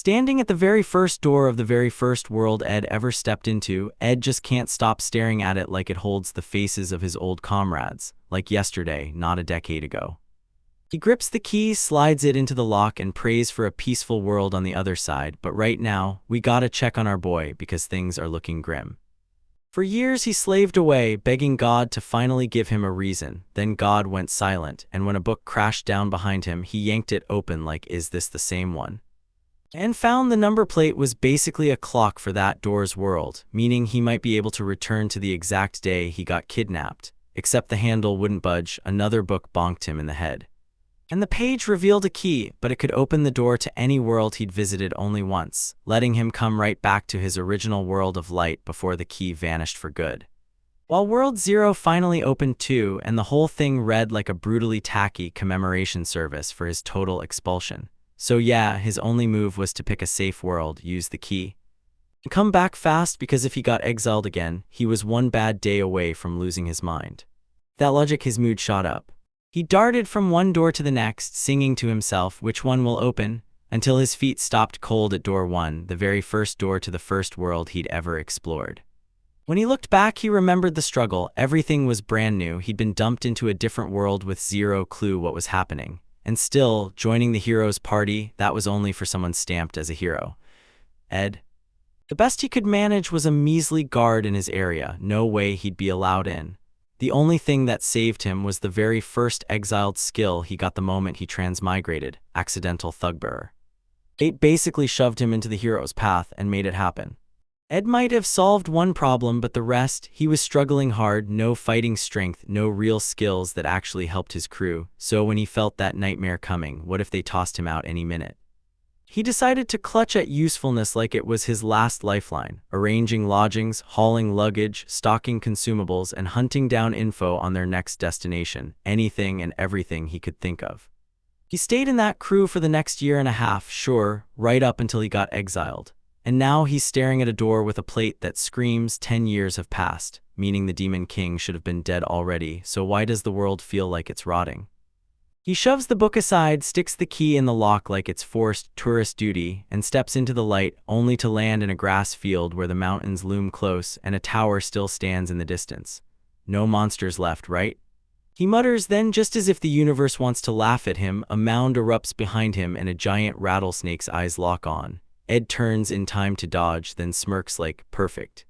Standing at the very first door of the very first world Ed ever stepped into, Ed just can't stop staring at it like it holds the faces of his old comrades, like yesterday, not a decade ago. He grips the key, slides it into the lock, and prays for a peaceful world on the other side, but right now, we gotta check on our boy because things are looking grim. For years he slaved away, begging God to finally give him a reason. Then God went silent, and when a book crashed down behind him, he yanked it open like, is this the same one? And found the number plate was basically a clock for that door's world, meaning he might be able to return to the exact day he got kidnapped. Except the handle wouldn't budge, another book bonked him in the head. And the page revealed a key, but it could open the door to any world he'd visited only once, letting him come right back to his original world of light before the key vanished for good. While World Zero finally opened too, and the whole thing read like a brutally tacky commemoration service for his total expulsion. So yeah, his only move was to pick a safe world, use the key, and come back fast because if he got exiled again, he was one bad day away from losing his mind. That logic, his mood shot up. He darted from one door to the next, singing to himself, which one will open, until his feet stopped cold at door 1, the very first door to the first world he'd ever explored. When he looked back, he remembered the struggle. Everything was brand new. He'd been dumped into a different world with zero clue what was happening. And still, joining the hero's party, that was only for someone stamped as a hero. Ed. The best he could manage was a measly guard in his area. No way he'd be allowed in. The only thing that saved him was the very first exiled skill he got the moment he transmigrated, accidental thugbearer. It basically shoved him into the hero's path and made it happen. Ed might have solved one problem, but the rest, he was struggling hard, no fighting strength, no real skills that actually helped his crew. So when he felt that nightmare coming, what if they tossed him out any minute? He decided to clutch at usefulness like it was his last lifeline, arranging lodgings, hauling luggage, stocking consumables, and hunting down info on their next destination, anything and everything he could think of. He stayed in that crew for the next year and a half, sure, right up until he got exiled. And now he's staring at a door with a plate that screams 10 years have passed, meaning the Demon King should have been dead already, so why does the world feel like it's rotting? He shoves the book aside, sticks the key in the lock like it's forced tourist duty, and steps into the light, only to land in a grass field where the mountains loom close and a tower still stands in the distance. No monsters left, right? He mutters, then just as if the universe wants to laugh at him, a mound erupts behind him and a giant rattlesnake's eyes lock on. Ed turns in time to dodge, then smirks like, perfect.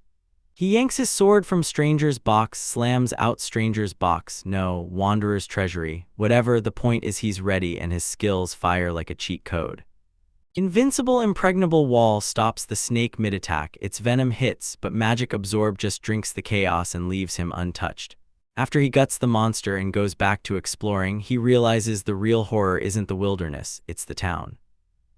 He yanks his sword from Stranger's box, slams out Stranger's box, no, Wanderer's treasury, whatever, the point is he's ready and his skills fire like a cheat code. Invincible impregnable wall stops the snake mid-attack, its venom hits, but magic absorb just drinks the chaos and leaves him untouched. After he guts the monster and goes back to exploring, he realizes the real horror isn't the wilderness, it's the town.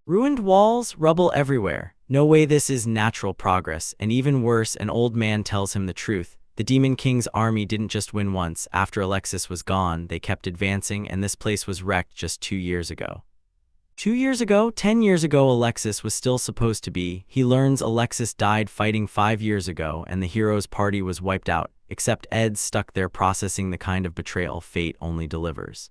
Ruined walls, rubble everywhere. No way this is natural progress, and even worse, an old man tells him the truth. The Demon King's army didn't just win once. After Alexis was gone, they kept advancing, and this place was wrecked just 2 years ago. 2 years ago, 10 years ago, Alexis was still supposed to be. He learns Alexis died fighting 5 years ago, and the hero's party was wiped out, except Ed's stuck there processing the kind of betrayal fate only delivers.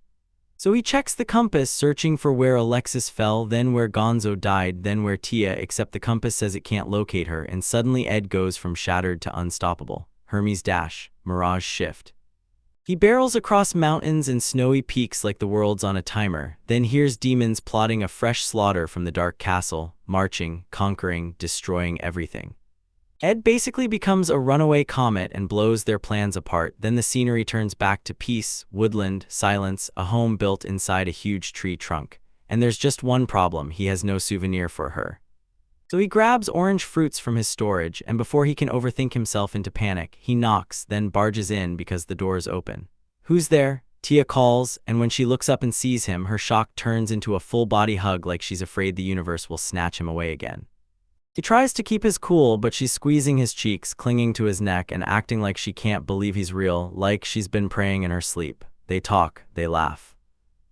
So he checks the compass, searching for where Alexis fell, then where Gonzo died, then where Tia, except the compass says it can't locate her, and suddenly Ed goes from shattered to unstoppable. Hermes dash, mirage shift. He barrels across mountains and snowy peaks like the world's on a timer, then hears demons plotting a fresh slaughter from the dark castle, marching, conquering, destroying everything. Ed basically becomes a runaway comet and blows their plans apart. Then the scenery turns back to peace, woodland, silence, a home built inside a huge tree trunk. And there's just one problem, he has no souvenir for her. So he grabs orange fruits from his storage, and before he can overthink himself into panic, he knocks, then barges in because the door is open. Who's there? Tia calls, and when she looks up and sees him, her shock turns into a full-body hug like she's afraid the universe will snatch him away again. He tries to keep his cool, but she's squeezing his cheeks, clinging to his neck, and acting like she can't believe he's real, like she's been praying in her sleep. They talk, they laugh.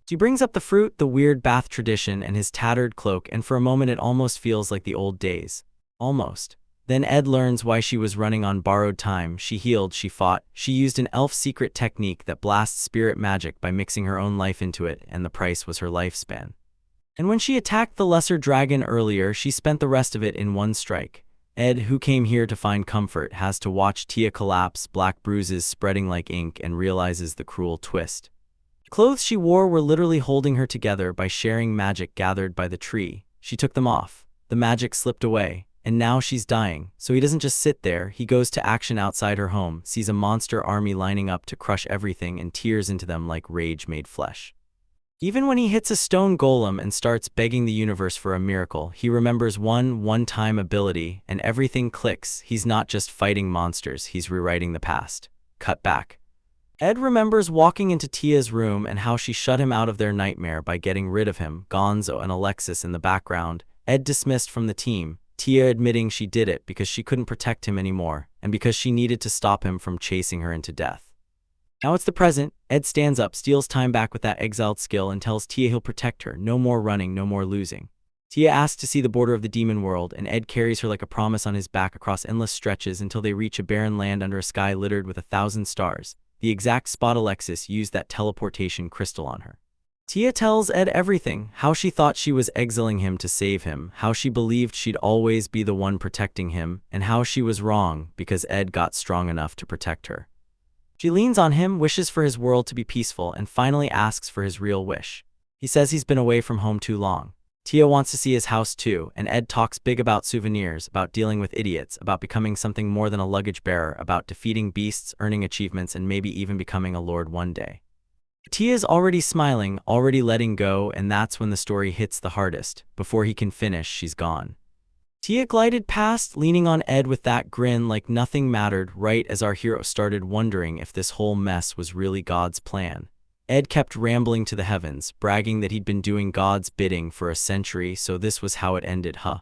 She brings up the fruit, the weird bath tradition, and his tattered cloak, and for a moment it almost feels like the old days. Almost. Then Ed learns why she was running on borrowed time. She healed, she fought. She used an elf secret technique that blasts spirit magic by mixing her own life into it, and the price was her lifespan. And when she attacked the lesser dragon earlier, she spent the rest of it in one strike. Ed, who came here to find comfort, has to watch Tia collapse, black bruises spreading like ink, and realizes the cruel twist. The clothes she wore were literally holding her together by sharing magic gathered by the tree. She took them off. The magic slipped away, and now she's dying. So he doesn't just sit there, he goes to action outside her home, sees a monster army lining up to crush everything, and tears into them like rage made flesh. Even when he hits a stone golem and starts begging the universe for a miracle, he remembers one-time ability, and everything clicks. He's not just fighting monsters, he's rewriting the past. Cut back. Ed remembers walking into Tia's room and how she shut him out of their nightmare by getting rid of him, Gonzo and Alexis in the background, Ed dismissed from the team, Tia admitting she did it because she couldn't protect him anymore, and because she needed to stop him from chasing her into death. Now it's the present. Ed stands up, steals time back with that exiled skill, and tells Tia he'll protect her. No more running, no more losing. Tia asks to see the border of the demon world, and Ed carries her like a promise on his back across endless stretches until they reach a barren land under a sky littered with 1,000 stars, the exact spot Alexis used that teleportation crystal on her. Tia tells Ed everything, how she thought she was exiling him to save him, how she believed she'd always be the one protecting him, and how she was wrong because Ed got strong enough to protect her. She leans on him, wishes for his world to be peaceful, and finally asks for his real wish. He says he's been away from home too long. Tia wants to see his house too, and Ed talks big about souvenirs, about dealing with idiots, about becoming something more than a luggage bearer, about defeating beasts, earning achievements, and maybe even becoming a lord one day. Tia's already smiling, already letting go, and that's when the story hits the hardest. Before he can finish, she's gone. Tia glided past, leaning on Ed with that grin like nothing mattered, right as our hero started wondering if this whole mess was really God's plan. Ed kept rambling to the heavens, bragging that he'd been doing God's bidding for a century, so this was how it ended, huh?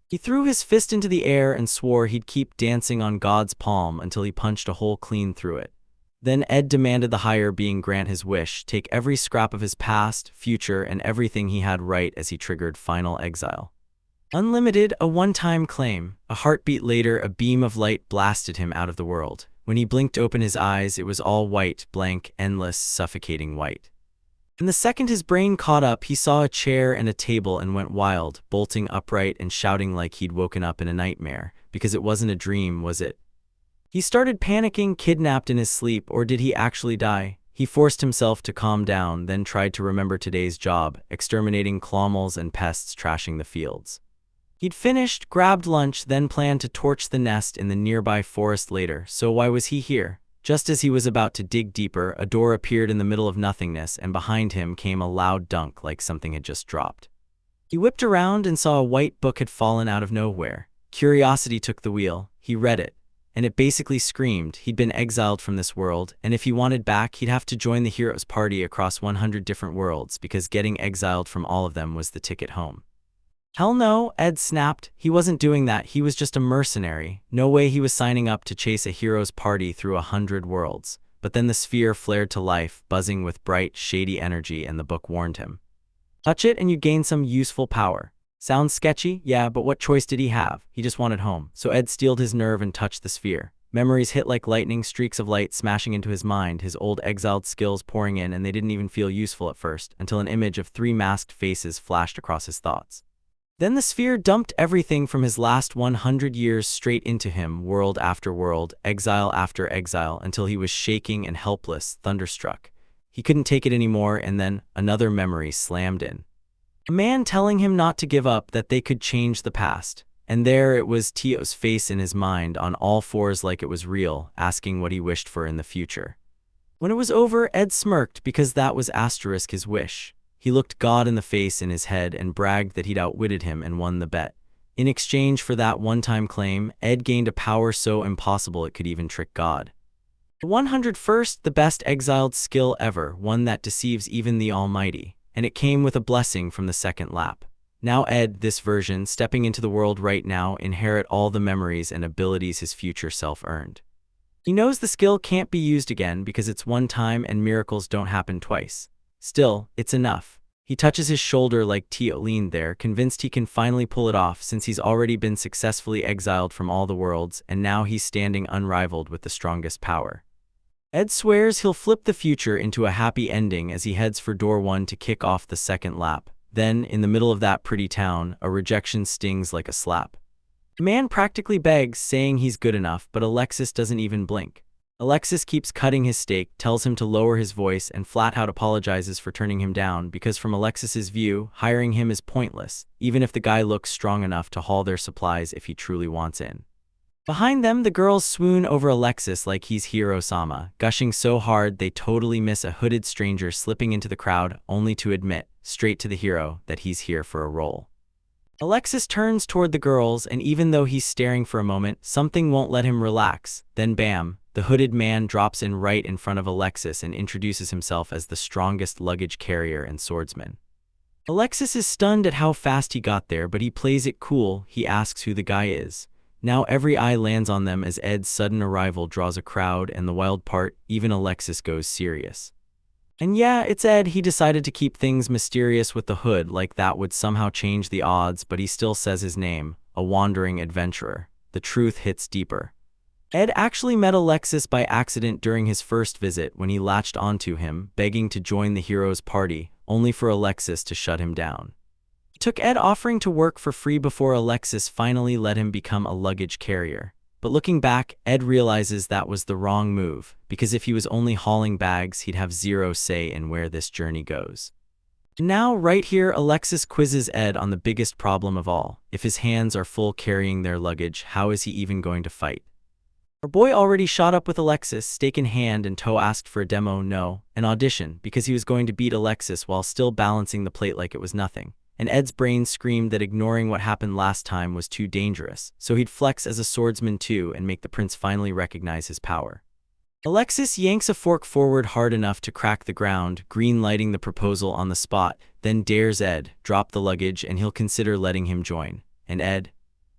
He threw his fist into the air and swore he'd keep dancing on God's palm until he punched a hole clean through it. Then Ed demanded the higher being grant his wish, take every scrap of his past, future, and everything he had right as he triggered final exile. Unlimited, a one-time claim. A heartbeat later, a beam of light blasted him out of the world. When he blinked open his eyes, it was all white, blank, endless, suffocating white. And the second his brain caught up, he saw a chair and a table and went wild, bolting upright and shouting like he'd woken up in a nightmare, because it wasn't a dream, was it? He started panicking, kidnapped in his sleep, or did he actually die? He forced himself to calm down, then tried to remember today's job, exterminating clomels and pests trashing the fields. He'd finished, grabbed lunch, then planned to torch the nest in the nearby forest later, so why was he here? Just as he was about to dig deeper, a door appeared in the middle of nothingness, and behind him came a loud dunk like something had just dropped. He whipped around and saw a white book had fallen out of nowhere. Curiosity took the wheel. He read it, and it basically screamed he'd been exiled from this world, and if he wanted back, he'd have to join the hero's party across 100 different worlds, because getting exiled from all of them was the ticket home. Hell no, Ed snapped. He wasn't doing that, he was just a mercenary. No way he was signing up to chase a hero's party through 100 worlds. But then the sphere flared to life, buzzing with bright, shady energy, and the book warned him. Touch it and you gain some useful power. Sounds sketchy? Yeah, but what choice did he have? He just wanted home. So Ed steeled his nerve and touched the sphere. Memories hit like lightning, streaks of light smashing into his mind, his old exiled skills pouring in, and they didn't even feel useful at first, until an image of 3 masked faces flashed across his thoughts. Then the sphere dumped everything from his last 100 years straight into him, world after world, exile after exile, until he was shaking and helpless, thunderstruck. He couldn't take it anymore, and then another memory slammed in. A man telling him not to give up, that they could change the past. And there it was, Tio's face in his mind, on all fours like it was real, asking what he wished for in the future. When it was over, Ed smirked, because that was * his wish. He looked God in the face in his head and bragged that he'd outwitted him and won the bet. In exchange for that one-time claim, Ed gained a power so impossible it could even trick God. The 101st, the best exiled skill ever, one that deceives even the Almighty. And it came with a blessing from the second lap. Now Ed, this version, stepping into the world right now, inherit all the memories and abilities his future self earned. He knows the skill can't be used again because it's one time and miracles don't happen twice. Still, it's enough. He touches his shoulder like Tio leaned there, convinced he can finally pull it off since he's already been successfully exiled from all the worlds, and now he's standing unrivaled with the strongest power. Ed swears he'll flip the future into a happy ending as he heads for door 1 to kick off the second lap. Then, in the middle of that pretty town, a rejection stings like a slap. The man practically begs, saying he's good enough, but Alexis doesn't even blink. Alexis keeps cutting his steak, tells him to lower his voice, and flat-out apologizes for turning him down because from Alexis's view, hiring him is pointless, even if the guy looks strong enough to haul their supplies if he truly wants in. Behind them, the girls swoon over Alexis like he's Hiro-sama, gushing so hard they totally miss a hooded stranger slipping into the crowd only to admit, straight to the hero, that he's here for a role. Alexis turns toward the girls, and even though he's staring for a moment, something won't let him relax. Then bam, the hooded man drops in right in front of Alexis and introduces himself as the strongest luggage carrier and swordsman. Alexis is stunned at how fast he got there, but he plays it cool. He asks who the guy is. Now every eye lands on them as Ed's sudden arrival draws a crowd, and the wild part, even Alexis goes serious. And yeah, it's Ed. He decided to keep things mysterious with the hood, like that would somehow change the odds, but he still says his name, a wandering adventurer. The truth hits deeper. Ed actually met Alexis by accident during his first visit when he latched onto him, begging to join the hero's party, only for Alexis to shut him down. It took Ed offering to work for free before Alexis finally let him become a luggage carrier. But looking back, Ed realizes that was the wrong move, because if he was only hauling bags, he'd have zero say in where this journey goes. Now, right here, Alexis quizzes Ed on the biggest problem of all. If his hands are full carrying their luggage, how is he even going to fight? Our boy already shot up with Alexis, stake in hand, and Toe asked for a demo, no, an audition, because he was going to beat Alexis while still balancing the plate like it was nothing. And Ed's brain screamed that ignoring what happened last time was too dangerous, so he'd flex as a swordsman too and make the prince finally recognize his power. Alexis yanks a fork forward hard enough to crack the ground, green-lighting the proposal on the spot, then dares Ed, drop the luggage and he'll consider letting him join. And Ed?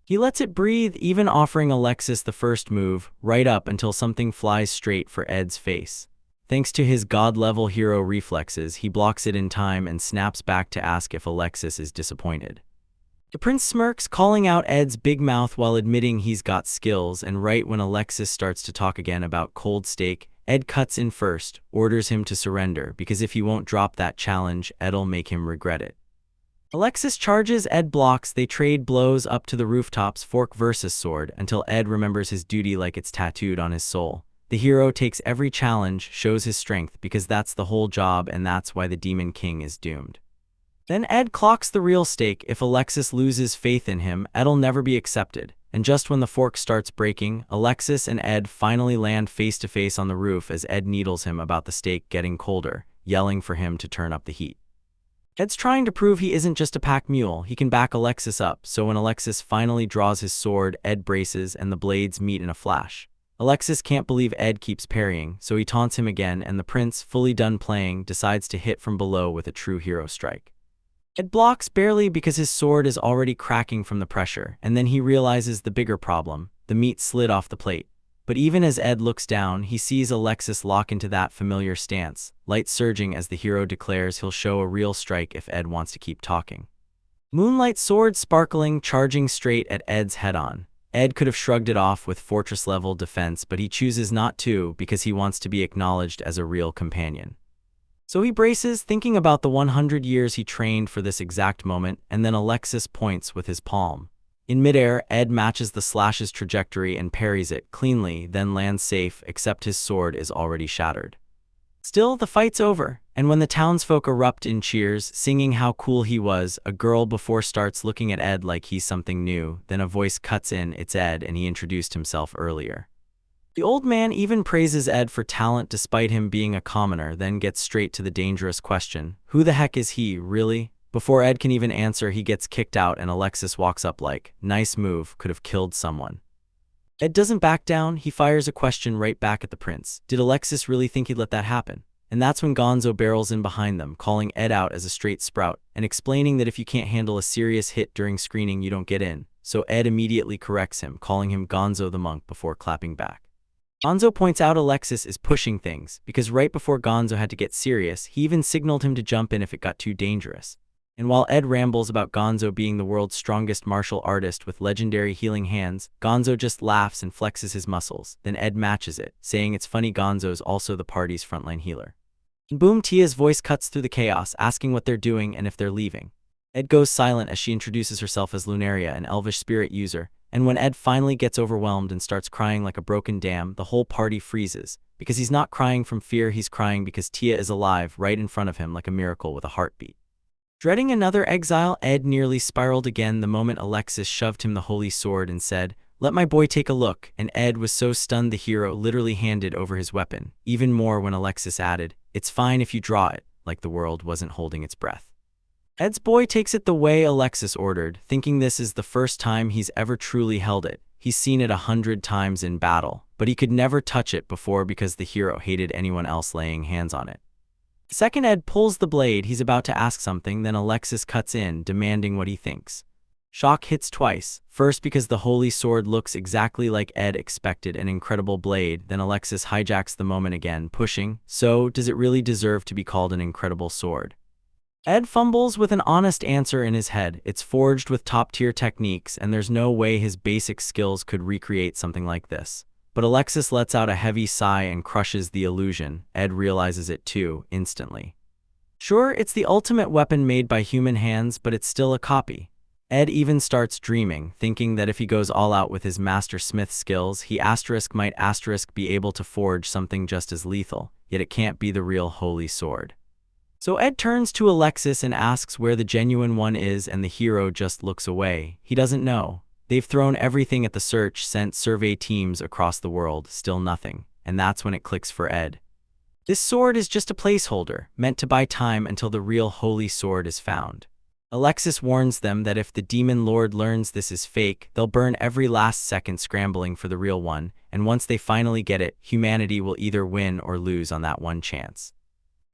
He lets it breathe, even offering Alexis the first move, right up until something flies straight for Ed's face. Thanks to his god-level hero reflexes, he blocks it in time and snaps back to ask if Alexis is disappointed. The prince smirks, calling out Ed's big mouth while admitting he's got skills, and right when Alexis starts to talk again about cold steak, Ed cuts in first, orders him to surrender, because if he won't drop that challenge, Ed'll make him regret it. Alexis charges, Ed blocks, they trade blows up to the rooftops, fork versus sword, until Ed remembers his duty like it's tattooed on his soul. The hero takes every challenge, shows his strength, because that's the whole job and that's why the Demon King is doomed. Then Ed clocks the real stake. If Alexis loses faith in him, Ed'll never be accepted. And just when the fork starts breaking, Alexis and Ed finally land face to face on the roof as Ed needles him about the steak getting colder, yelling for him to turn up the heat. Ed's trying to prove he isn't just a pack mule, he can back Alexis up, so when Alexis finally draws his sword, Ed braces and the blades meet in a flash. Alexis can't believe Ed keeps parrying, so he taunts him again, and the prince, fully done playing, decides to hit from below with a true hero strike. Ed blocks barely because his sword is already cracking from the pressure, and then he realizes the bigger problem: the meat slid off the plate. But even as Ed looks down, he sees Alexis lock into that familiar stance, light surging as the hero declares he'll show a real strike if Ed wants to keep talking. Moonlight sword sparkling, charging straight at Ed's head-on. Ed could have shrugged it off with fortress-level defense, but he chooses not to because he wants to be acknowledged as a real companion. So he braces, thinking about the 100 years he trained for this exact moment, and then Alexis points with his palm. In midair, Ed matches the slash's trajectory and parries it cleanly, then lands safe, except his sword is already shattered. Still, the fight's over, and when the townsfolk erupt in cheers, singing how cool he was, a girl before starts looking at Ed like he's something new, then a voice cuts in, it's Ed, and he introduced himself earlier. The old man even praises Ed for talent despite him being a commoner, then gets straight to the dangerous question, who the heck is he, really? Before Ed can even answer, he gets kicked out and Alexis walks up like, nice move, could have killed someone. Ed doesn't back down, he fires a question right back at the prince. Did Alexis really think he'd let that happen? And that's when Gonzo barrels in behind them, calling Ed out as a straight sprout, and explaining that if you can't handle a serious hit during screening, you don't get in. So Ed immediately corrects him, calling him Gonzo the monk before clapping back. Gonzo points out Alexis is pushing things, because right before Gonzo had to get serious, he even signaled him to jump in if it got too dangerous. And while Ed rambles about Gonzo being the world's strongest martial artist with legendary healing hands, Gonzo just laughs and flexes his muscles. Then Ed matches it, saying it's funny Gonzo's also the party's frontline healer. And boom, Tia's voice cuts through the chaos, asking what they're doing and if they're leaving. Ed goes silent as she introduces herself as Lunaria, an elvish spirit user, and when Ed finally gets overwhelmed and starts crying like a broken dam, the whole party freezes. Because he's not crying from fear, he's crying because Tia is alive right in front of him like a miracle with a heartbeat. Dreading another exile, Ed nearly spiraled again the moment Alexis shoved him the holy sword and said, "Let my boy take a look," and Ed was so stunned the hero literally handed over his weapon, even more when Alexis added, "It's fine if you draw it," like the world wasn't holding its breath. Ed's boy takes it the way Alexis ordered, thinking this is the first time he's ever truly held it. He's seen it 100 times in battle, but he could never touch it before because the hero hated anyone else laying hands on it. The second Ed pulls the blade, he's about to ask something, then Alexis cuts in, demanding what he thinks. Shock hits twice, first because the holy sword looks exactly like Ed expected, an incredible blade, then Alexis hijacks the moment again, pushing, "So, does it really deserve to be called an incredible sword?" Ed fumbles with an honest answer in his head. It's forged with top-tier techniques, and there's no way his basic skills could recreate something like this. But Alexis lets out a heavy sigh and crushes the illusion. Ed realizes it too, instantly. Sure, it's the ultimate weapon made by human hands, but it's still a copy. Ed even starts dreaming, thinking that if he goes all out with his master smith skills, he might be able to forge something just as lethal, yet it can't be the real holy sword. So Ed turns to Alexis and asks where the genuine one is, and the hero just looks away. He doesn't know. They've thrown everything at the search, sent survey teams across the world, still nothing. And that's when it clicks for Ed. This sword is just a placeholder, meant to buy time until the real holy sword is found. Alexis warns them that if the demon lord learns this is fake, they'll burn every last second scrambling for the real one, and once they finally get it, humanity will either win or lose on that one chance.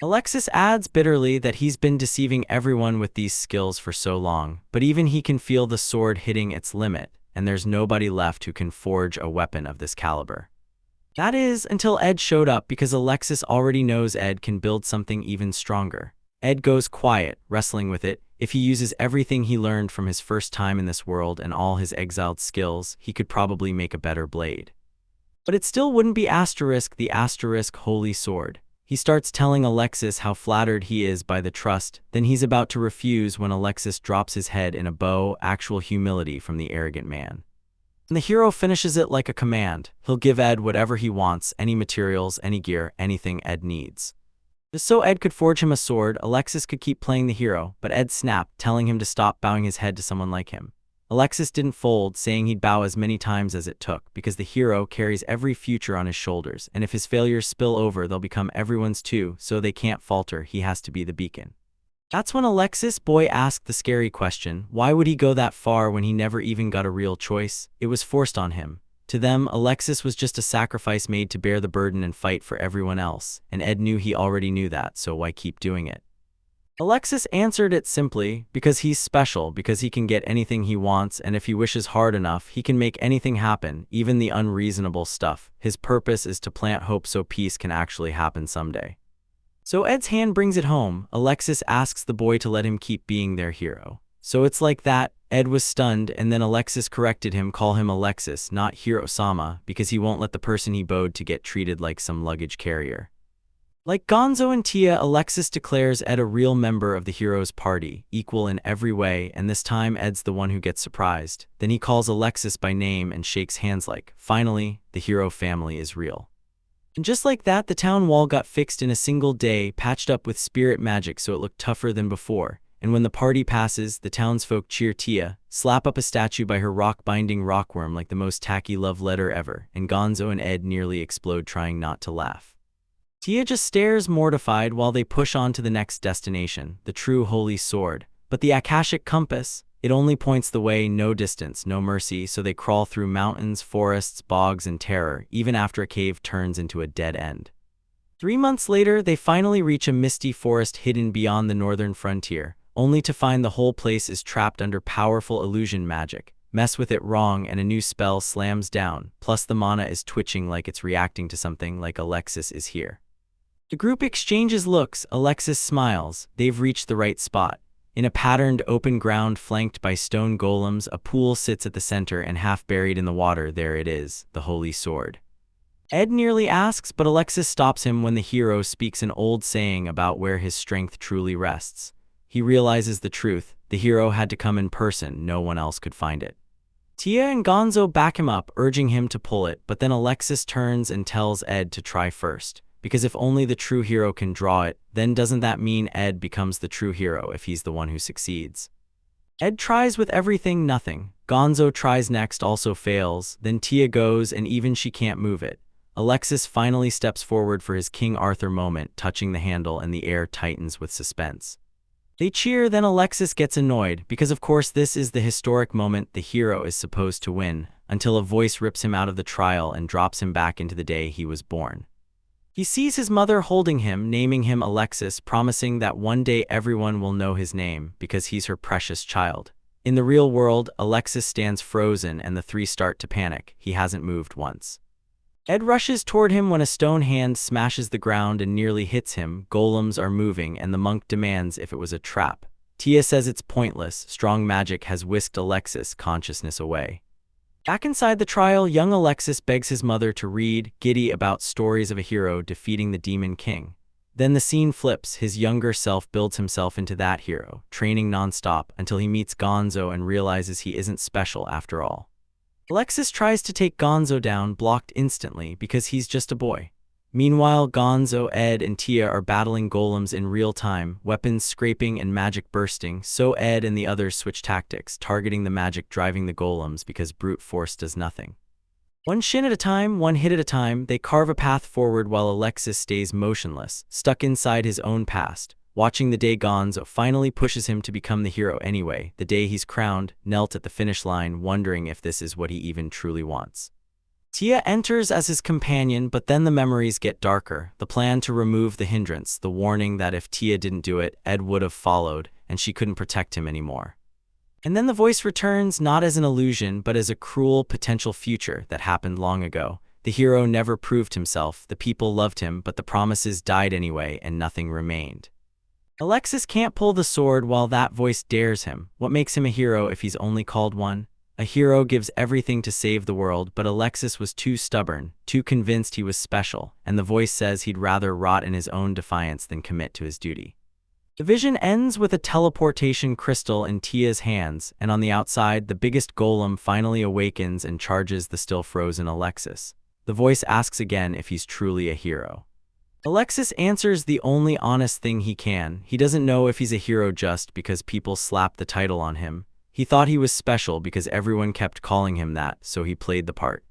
Alexis adds bitterly that he's been deceiving everyone with these skills for so long, but even he can feel the sword hitting its limit, and there's nobody left who can forge a weapon of this caliber. That is, until Ed showed up, because Alexis already knows Ed can build something even stronger. Ed goes quiet, wrestling with it. If he uses everything he learned from his first time in this world and all his exiled skills, he could probably make a better blade. But it still wouldn't be the holy sword. He starts telling Alexis how flattered he is by the trust, then he's about to refuse when Alexis drops his head in a bow, actual humility from the arrogant man. And the hero finishes it like a command. He'll give Ed whatever he wants, any materials, any gear, anything Ed needs. Just so Ed could forge him a sword, Alexis could keep playing the hero, but Ed snapped, telling him to stop bowing his head to someone like him. Alexis didn't fold, saying he'd bow as many times as it took, because the hero carries every future on his shoulders, and if his failures spill over, they'll become everyone's too, so they can't falter. He has to be the beacon. That's when Alexis' boy asked the scary question, why would he go that far when he never even got a real choice? It was forced on him. To them, Alexis was just a sacrifice made to bear the burden and fight for everyone else, and Ed knew he already knew that, so why keep doing it? Alexis answered it simply, because he's special, because he can get anything he wants, and if he wishes hard enough, he can make anything happen, even the unreasonable stuff. His purpose is to plant hope so peace can actually happen someday. So Ed's hand brings it home. Alexis asks the boy to let him keep being their hero. So it's like that. Ed was stunned, and then Alexis corrected him, call him Alexis, not Hiro-sama, because he won't let the person he bowed to get treated like some luggage carrier. Like Gonzo and Tia, Alexis declares Ed a real member of the hero's party, equal in every way, and this time Ed's the one who gets surprised. Then he calls Alexis by name and shakes hands like, finally, the hero family is real. And just like that, the town wall got fixed in a single day, patched up with spirit magic so it looked tougher than before. And when the party passes, the townsfolk cheer Tia, slap up a statue by her rock-binding rockworm like the most tacky love letter ever, and Gonzo and Ed nearly explode trying not to laugh. Tia just stares mortified while they push on to the next destination, the true holy sword. But the Akashic compass, it only points the way, no distance, no mercy, so they crawl through mountains, forests, bogs, and terror, even after a cave turns into a dead end. 3 months later, they finally reach a misty forest hidden beyond the northern frontier, only to find the whole place is trapped under powerful illusion magic. Mess with it wrong and a new spell slams down, plus the mana is twitching like it's reacting to something, like Alexis is here. The group exchanges looks. Alexis smiles. They've reached the right spot. In a patterned open ground flanked by stone golems, a pool sits at the center, and half buried in the water, there it is, the holy sword. Ed nearly asks, but Alexis stops him when the hero speaks an old saying about where his strength truly rests. He realizes the truth. The hero had to come in person, no one else could find it. Tia and Gonzo back him up, urging him to pull it, but then Alexis turns and tells Ed to try first. Because if only the true hero can draw it, then doesn't that mean Ed becomes the true hero if he's the one who succeeds? Ed tries with everything, nothing. Gonzo tries next, also fails. Then Tia goes and even she can't move it. Alexis finally steps forward for his King Arthur moment, touching the handle and the air tightens with suspense. They cheer, then Alexis gets annoyed, because of course this is the historic moment the hero is supposed to win, until a voice rips him out of the trial and drops him back into the day he was born. He sees his mother holding him, naming him Alexis, promising that one day everyone will know his name, because he's her precious child. In the real world, Alexis stands frozen and the three start to panic. He hasn't moved once. Ed rushes toward him when a stone hand smashes the ground and nearly hits him. Golems are moving and the monk demands if it was a trap. Tia says it's pointless, strong magic has whisked Alexis' consciousness away. Back inside the trial, young Alexis begs his mother to read, giddy about stories of a hero defeating the Demon King. Then the scene flips, his younger self builds himself into that hero, training non-stop until he meets Gonzo and realizes he isn't special after all. Alexis tries to take Gonzo down, blocked instantly because he's just a boy. Meanwhile, Gonzo, Ed, and Tia are battling golems in real time, weapons scraping and magic bursting, so Ed and the others switch tactics, targeting the magic driving the golems because brute force does nothing. One shin at a time, one hit at a time, they carve a path forward while Alexis stays motionless, stuck inside his own past, watching the day Gonzo finally pushes him to become the hero anyway, the day he's crowned, knelt at the finish line, wondering if this is what he even truly wants. Tia enters as his companion, but then the memories get darker. The plan to remove the hindrance, the warning that if Tia didn't do it, Ed would have followed, and she couldn't protect him anymore. And then the voice returns, not as an illusion, but as a cruel potential future that happened long ago. The hero never proved himself, the people loved him, but the promises died anyway, and nothing remained. Alexis can't pull the sword while that voice dares him. What makes him a hero if he's only called one? A hero gives everything to save the world, but Alexis was too stubborn, too convinced he was special, and the voice says he'd rather rot in his own defiance than commit to his duty. The vision ends with a teleportation crystal in Tia's hands, and on the outside, the biggest golem finally awakens and charges the still frozen Alexis. The voice asks again if he's truly a hero. Alexis answers the only honest thing he can. He doesn't know if he's a hero just because people slapped the title on him. He thought he was special because everyone kept calling him that, so he played the part.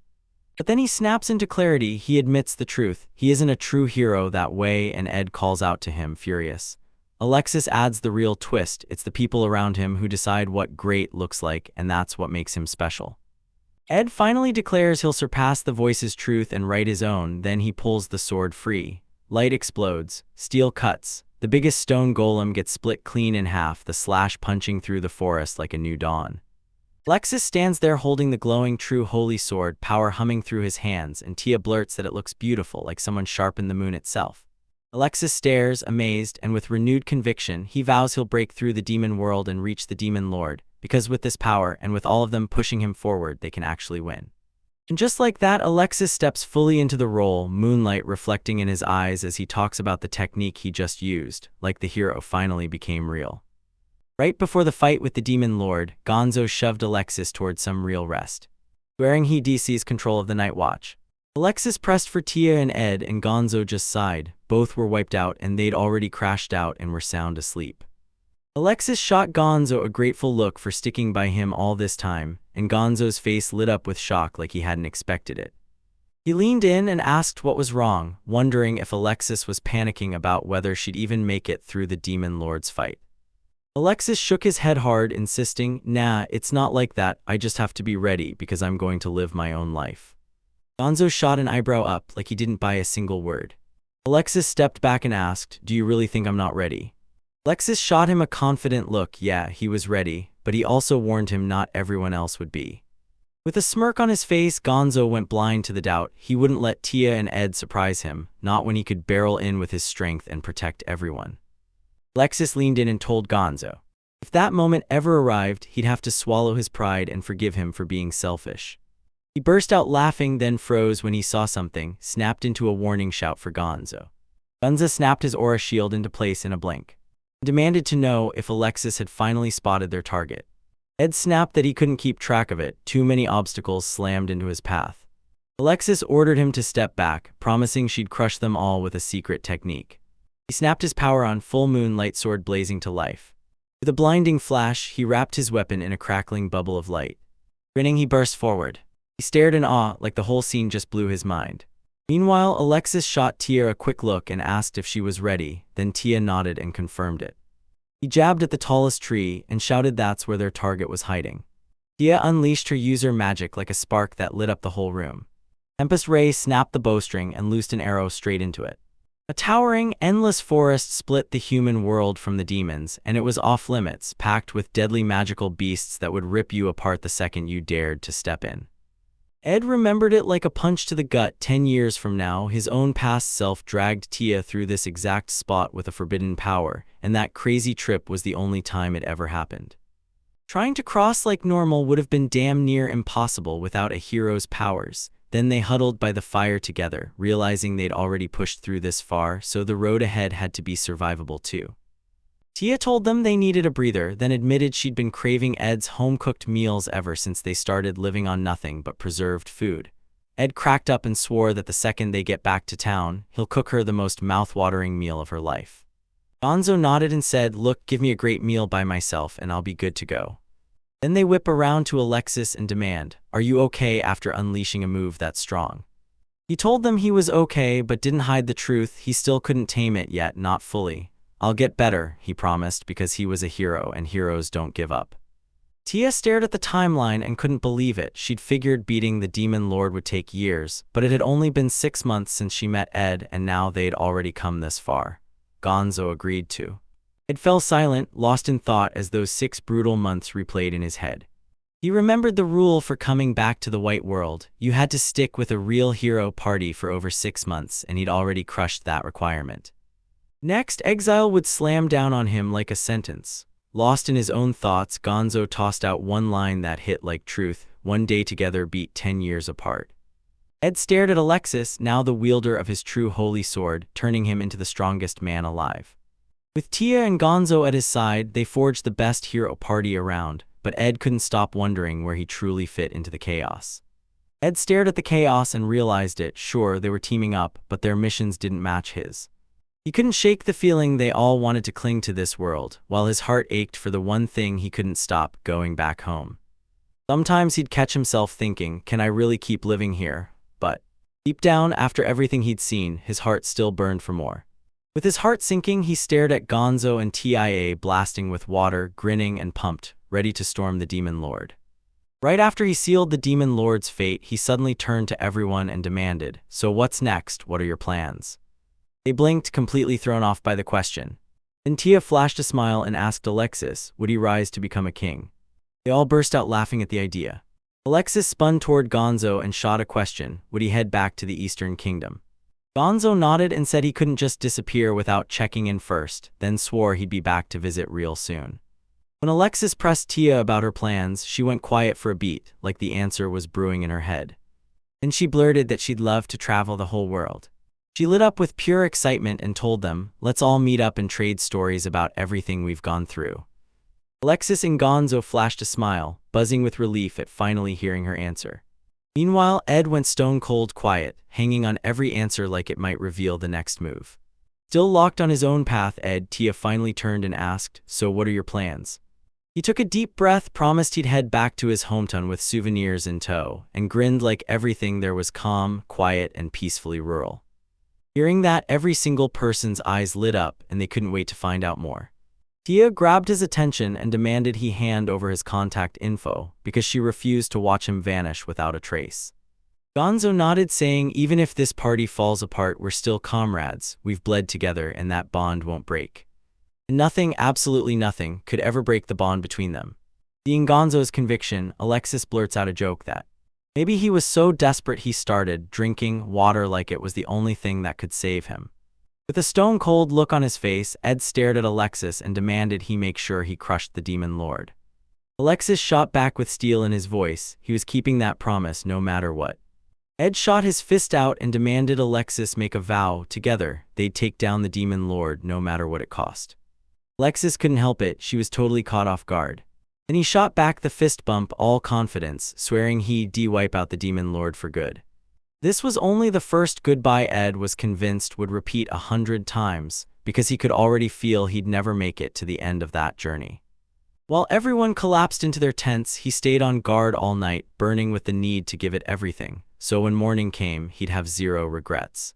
But then he snaps into clarity. He admits the truth. He isn't a true hero that way, and Ed calls out to him, furious. Alexis adds the real twist. It's the people around him who decide what great looks like, and that's what makes him special. Ed finally declares he'll surpass the voice's truth and write his own, then he pulls the sword free. Light explodes, steel cuts, the biggest stone golem gets split clean in half, the slash punching through the forest like a new dawn. Alexis stands there holding the glowing true holy sword, power humming through his hands, and Tia blurts that it looks beautiful, like someone sharpened the moon itself. Alexis stares, amazed, and with renewed conviction, he vows he'll break through the demon world and reach the demon lord, because with this power, and with all of them pushing him forward, they can actually win. And just like that, Alexis steps fully into the role, moonlight reflecting in his eyes as he talks about the technique he just used, like the hero finally became real. Right before the fight with the Demon Lord, Gonzo shoved Alexis towards some real rest. Swearing he seized control of the Night Watch. Alexis pressed for Tia and Ed, and Gonzo just sighed. Both were wiped out, and they'd already crashed out and were sound asleep. Alexis shot Gonzo a grateful look for sticking by him all this time, and Gonzo's face lit up with shock like he hadn't expected it. He leaned in and asked what was wrong, wondering if Alexis was panicking about whether she'd even make it through the Demon Lord's fight. Alexis shook his head hard, insisting, "Nah, it's not like that, I just have to be ready because I'm going to live my own life." Gonzo shot an eyebrow up like he didn't buy a single word. Alexis stepped back and asked, "Do you really think I'm not ready?" Alexis shot him a confident look. Yeah, he was ready, but he also warned him not everyone else would be. With a smirk on his face, Gonzo went blind to the doubt. He wouldn't let Tia and Ed surprise him, not when he could barrel in with his strength and protect everyone. Alexis leaned in and told Gonzo, if that moment ever arrived, he'd have to swallow his pride and forgive him for being selfish. He burst out laughing, then froze when he saw something, snapped into a warning shout for Gonzo. Gonzo snapped his aura shield into place in a blink. and demanded to know if Alexis had finally spotted their target. Ed snapped that he couldn't keep track of it, too many obstacles slammed into his path. Alexis ordered him to step back, promising she'd crush them all with a secret technique. He snapped his power on, full moon light sword blazing to life. With a blinding flash, he wrapped his weapon in a crackling bubble of light. Grinning, he burst forward. He stared in awe, like the whole scene just blew his mind. Meanwhile, Alexis shot Tia a quick look and asked if she was ready, then Tia nodded and confirmed it. He jabbed at the tallest tree and shouted that's where their target was hiding. Tia unleashed her user magic like a spark that lit up the whole room. Tempest Ray snapped the bowstring and loosed an arrow straight into it. A towering, endless forest split the human world from the demons, and it was off-limits, packed with deadly magical beasts that would rip you apart the second you dared to step in. Ed remembered it like a punch to the gut. 10 years from now, his own past self dragged Tia through this exact spot with a forbidden power, and that crazy trip was the only time it ever happened. Trying to cross like normal would have been damn near impossible without a hero's powers. Then they huddled by the fire together, realizing they'd already pushed through this far, so the road ahead had to be survivable too. Tia told them they needed a breather, then admitted she'd been craving Ed's home-cooked meals ever since they started living on nothing but preserved food. Ed cracked up and swore that the second they get back to town, he'll cook her the most mouth-watering meal of her life. Gonzo nodded and said, "Look, give me a great meal by myself and I'll be good to go." Then they whip around to Alexis and demand, "Are you okay?" after unleashing a move that strong. He told them he was okay but didn't hide the truth. He still couldn't tame it yet, not fully. "I'll get better," he promised, because he was a hero and heroes don't give up. Tia stared at the timeline and couldn't believe it. She'd figured beating the Demon Lord would take years, but it had only been 6 months since she met Ed, and now they'd already come this far. Gonzo agreed to. Ed fell silent, lost in thought as those 6 brutal months replayed in his head. He remembered the rule for coming back to the white world. You had to stick with a real hero party for over 6 months, and he'd already crushed that requirement. Next, exile would slam down on him like a sentence. Lost in his own thoughts, Gonzo tossed out one line that hit like truth: "One day together beat 10 years apart." Ed stared at Alexis, now the wielder of his true holy sword, turning him into the strongest man alive. With Tia and Gonzo at his side, they forged the best hero party around, but Ed couldn't stop wondering where he truly fit into the chaos. Ed stared at the chaos and realized it. Sure, they were teaming up, but their missions didn't match his. He couldn't shake the feeling they all wanted to cling to this world, while his heart ached for the one thing he couldn't stop: going back home. Sometimes he'd catch himself thinking, can I really keep living here? But deep down, after everything he'd seen, his heart still burned for more. With his heart sinking, he stared at Gonzo and Tia blasting with water, grinning and pumped, ready to storm the Demon Lord. Right after he sealed the Demon Lord's fate, he suddenly turned to everyone and demanded, "So what's next? What are your plans?" They blinked, completely thrown off by the question. Then Tia flashed a smile and asked Alexis, would he rise to become a king? They all burst out laughing at the idea. Alexis spun toward Gonzo and shot a question: would he head back to the Eastern Kingdom? Gonzo nodded and said he couldn't just disappear without checking in first, then swore he'd be back to visit real soon. When Alexis pressed Tia about her plans, she went quiet for a beat, like the answer was brewing in her head. Then she blurted that she'd love to travel the whole world. She lit up with pure excitement and told them, "Let's all meet up and trade stories about everything we've gone through." Alexis and Gonzo flashed a smile, buzzing with relief at finally hearing her answer. Meanwhile, Ed went stone-cold quiet, hanging on every answer like it might reveal the next move. Still locked on his own path, Tia finally turned and asked, "So what are your plans?" He took a deep breath, promised he'd head back to his hometown with souvenirs in tow, and grinned like everything there was calm, quiet, and peacefully rural. Hearing that, every single person's eyes lit up, and they couldn't wait to find out more. Tia grabbed his attention and demanded he hand over his contact info, because she refused to watch him vanish without a trace. Gonzo nodded, saying, "Even if this party falls apart, we're still comrades. We've bled together, and that bond won't break." And nothing, absolutely nothing, could ever break the bond between them. Seeing Gonzo's conviction, Alexis blurts out a joke that maybe he was so desperate he started drinking water like it was the only thing that could save him. With a stone-cold look on his face, Ed stared at Alexis and demanded he make sure he crushed the Demon Lord. Alexis shot back with steel in his voice. He was keeping that promise no matter what. Ed shot his fist out and demanded Alexis make a vow. Together, they'd take down the Demon Lord no matter what it cost. Alexis couldn't help it, she was totally caught off guard. Then he shot back the fist bump, all confidence, swearing he'd wipe out the demon lord for good. This was only the first goodbye Ed was convinced would repeat 100 times, because he could already feel he'd never make it to the end of that journey. While everyone collapsed into their tents, he stayed on guard all night, burning with the need to give it everything, so when morning came, he'd have zero regrets.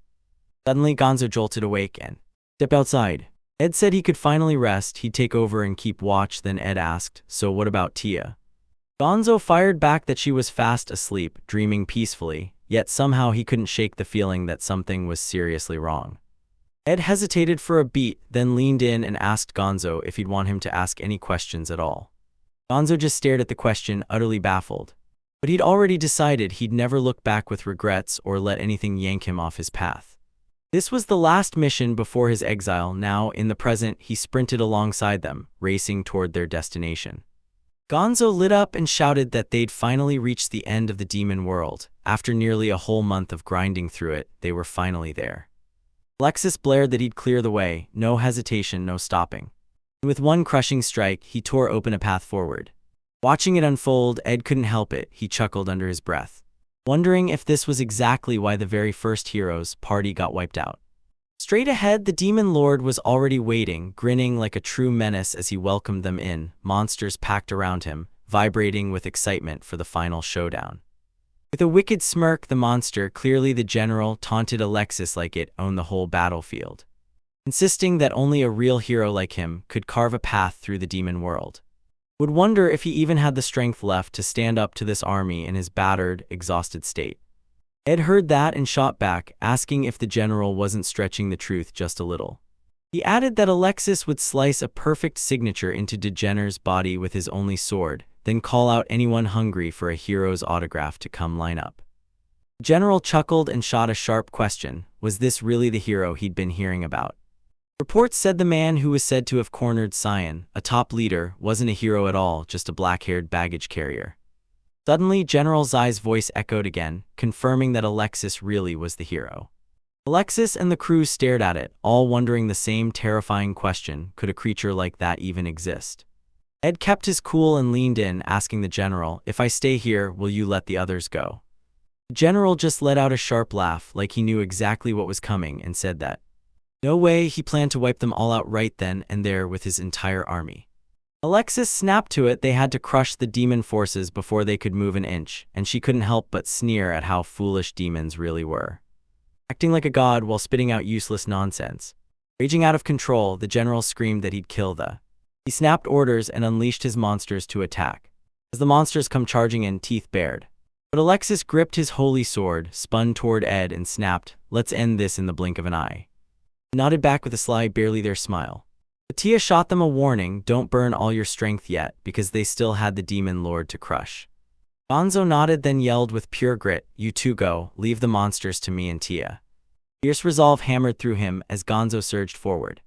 Suddenly, Gonzo jolted awake and stepped outside. Ed said he could finally rest, he'd take over and keep watch. Then Ed asked, "So what about Tia?" Gonzo fired back that she was fast asleep, dreaming peacefully, yet somehow he couldn't shake the feeling that something was seriously wrong. Ed hesitated for a beat, then leaned in and asked Gonzo if he'd want him to ask any questions at all. Gonzo just stared at the question, utterly baffled. But he'd already decided he'd never look back with regrets or let anything yank him off his path. This was the last mission before his exile. Now, in the present, he sprinted alongside them, racing toward their destination. Gonzo lit up and shouted that they'd finally reached the end of the demon world. After nearly a whole month of grinding through it, they were finally there. Alexis blared that he'd clear the way, no hesitation, no stopping. With one crushing strike, he tore open a path forward. Watching it unfold, Ed couldn't help it, he chuckled under his breath, wondering if this was exactly why the very first hero's party got wiped out. Straight ahead, the demon lord was already waiting, grinning like a true menace as he welcomed them in, monsters packed around him, vibrating with excitement for the final showdown. With a wicked smirk, the monster, clearly the general, taunted Alexis like it owned the whole battlefield, insisting that only a real hero like him could carve a path through the demon world. Would wonder if he even had the strength left to stand up to this army in his battered, exhausted state. Ed heard that and shot back, asking if the general wasn't stretching the truth just a little. He added that Alexis would slice a perfect signature into Degener's body with his only sword, then call out anyone hungry for a hero's autograph to come line up. The general chuckled and shot a sharp question: was this really the hero he'd been hearing about? Reports said the man who was said to have cornered Cyan, a top leader, wasn't a hero at all, just a black-haired baggage carrier. Suddenly, General Zai's voice echoed again, confirming that Alexis really was the hero. Alexis and the crew stared at it, all wondering the same terrifying question: could a creature like that even exist? Ed kept his cool and leaned in, asking the general, "If I stay here, will you let the others go?" The general just let out a sharp laugh, like he knew exactly what was coming, and said that no way, he planned to wipe them all out right then and there with his entire army. Alexis snapped to it they had to crush the demon forces before they could move an inch, and she couldn't help but sneer at how foolish demons really were, acting like a god while spitting out useless nonsense. Raging out of control, the general screamed that he'd kill the. He snapped orders and unleashed his monsters to attack. As the monsters come charging in, teeth bared. But Alexis gripped his holy sword, spun toward Ed and snapped, "Let's end this in the blink of an eye." He nodded back with a sly, barely there smile. But Tia shot them a warning: don't burn all your strength yet, because they still had the demon lord to crush. Gonzo nodded, then yelled with pure grit, "You two go, leave the monsters to me and Tia." Fierce resolve hammered through him as Gonzo surged forward.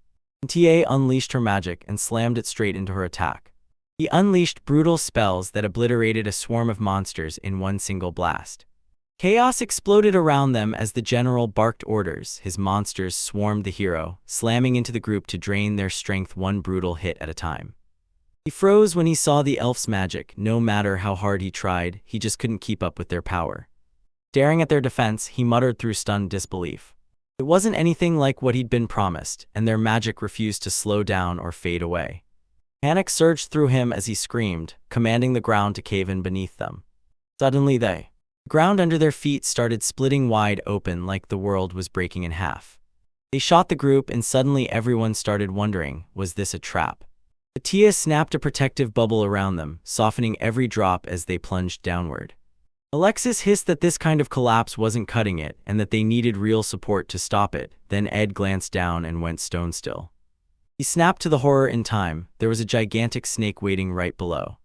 Tia unleashed her magic and slammed it straight into her attack. He unleashed brutal spells that obliterated a swarm of monsters in one single blast. Chaos exploded around them as the general barked orders. His monsters swarmed the hero, slamming into the group to drain their strength one brutal hit at a time. He froze when he saw the elf's magic. No matter how hard he tried, he just couldn't keep up with their power. Staring at their defense, he muttered through stunned disbelief. It wasn't anything like what he'd been promised, and their magic refused to slow down or fade away. Panic surged through him as he screamed, commanding the ground to cave in beneath them. Suddenly the ground under their feet started splitting wide open like the world was breaking in half. They shot the group, and suddenly everyone started wondering, was this a trap? Tia snapped a protective bubble around them, softening every drop as they plunged downward. Alexis hissed that this kind of collapse wasn't cutting it, and that they needed real support to stop it. Then Ed glanced down and went stone still. He snapped to the horror in time. There was a gigantic snake waiting right below.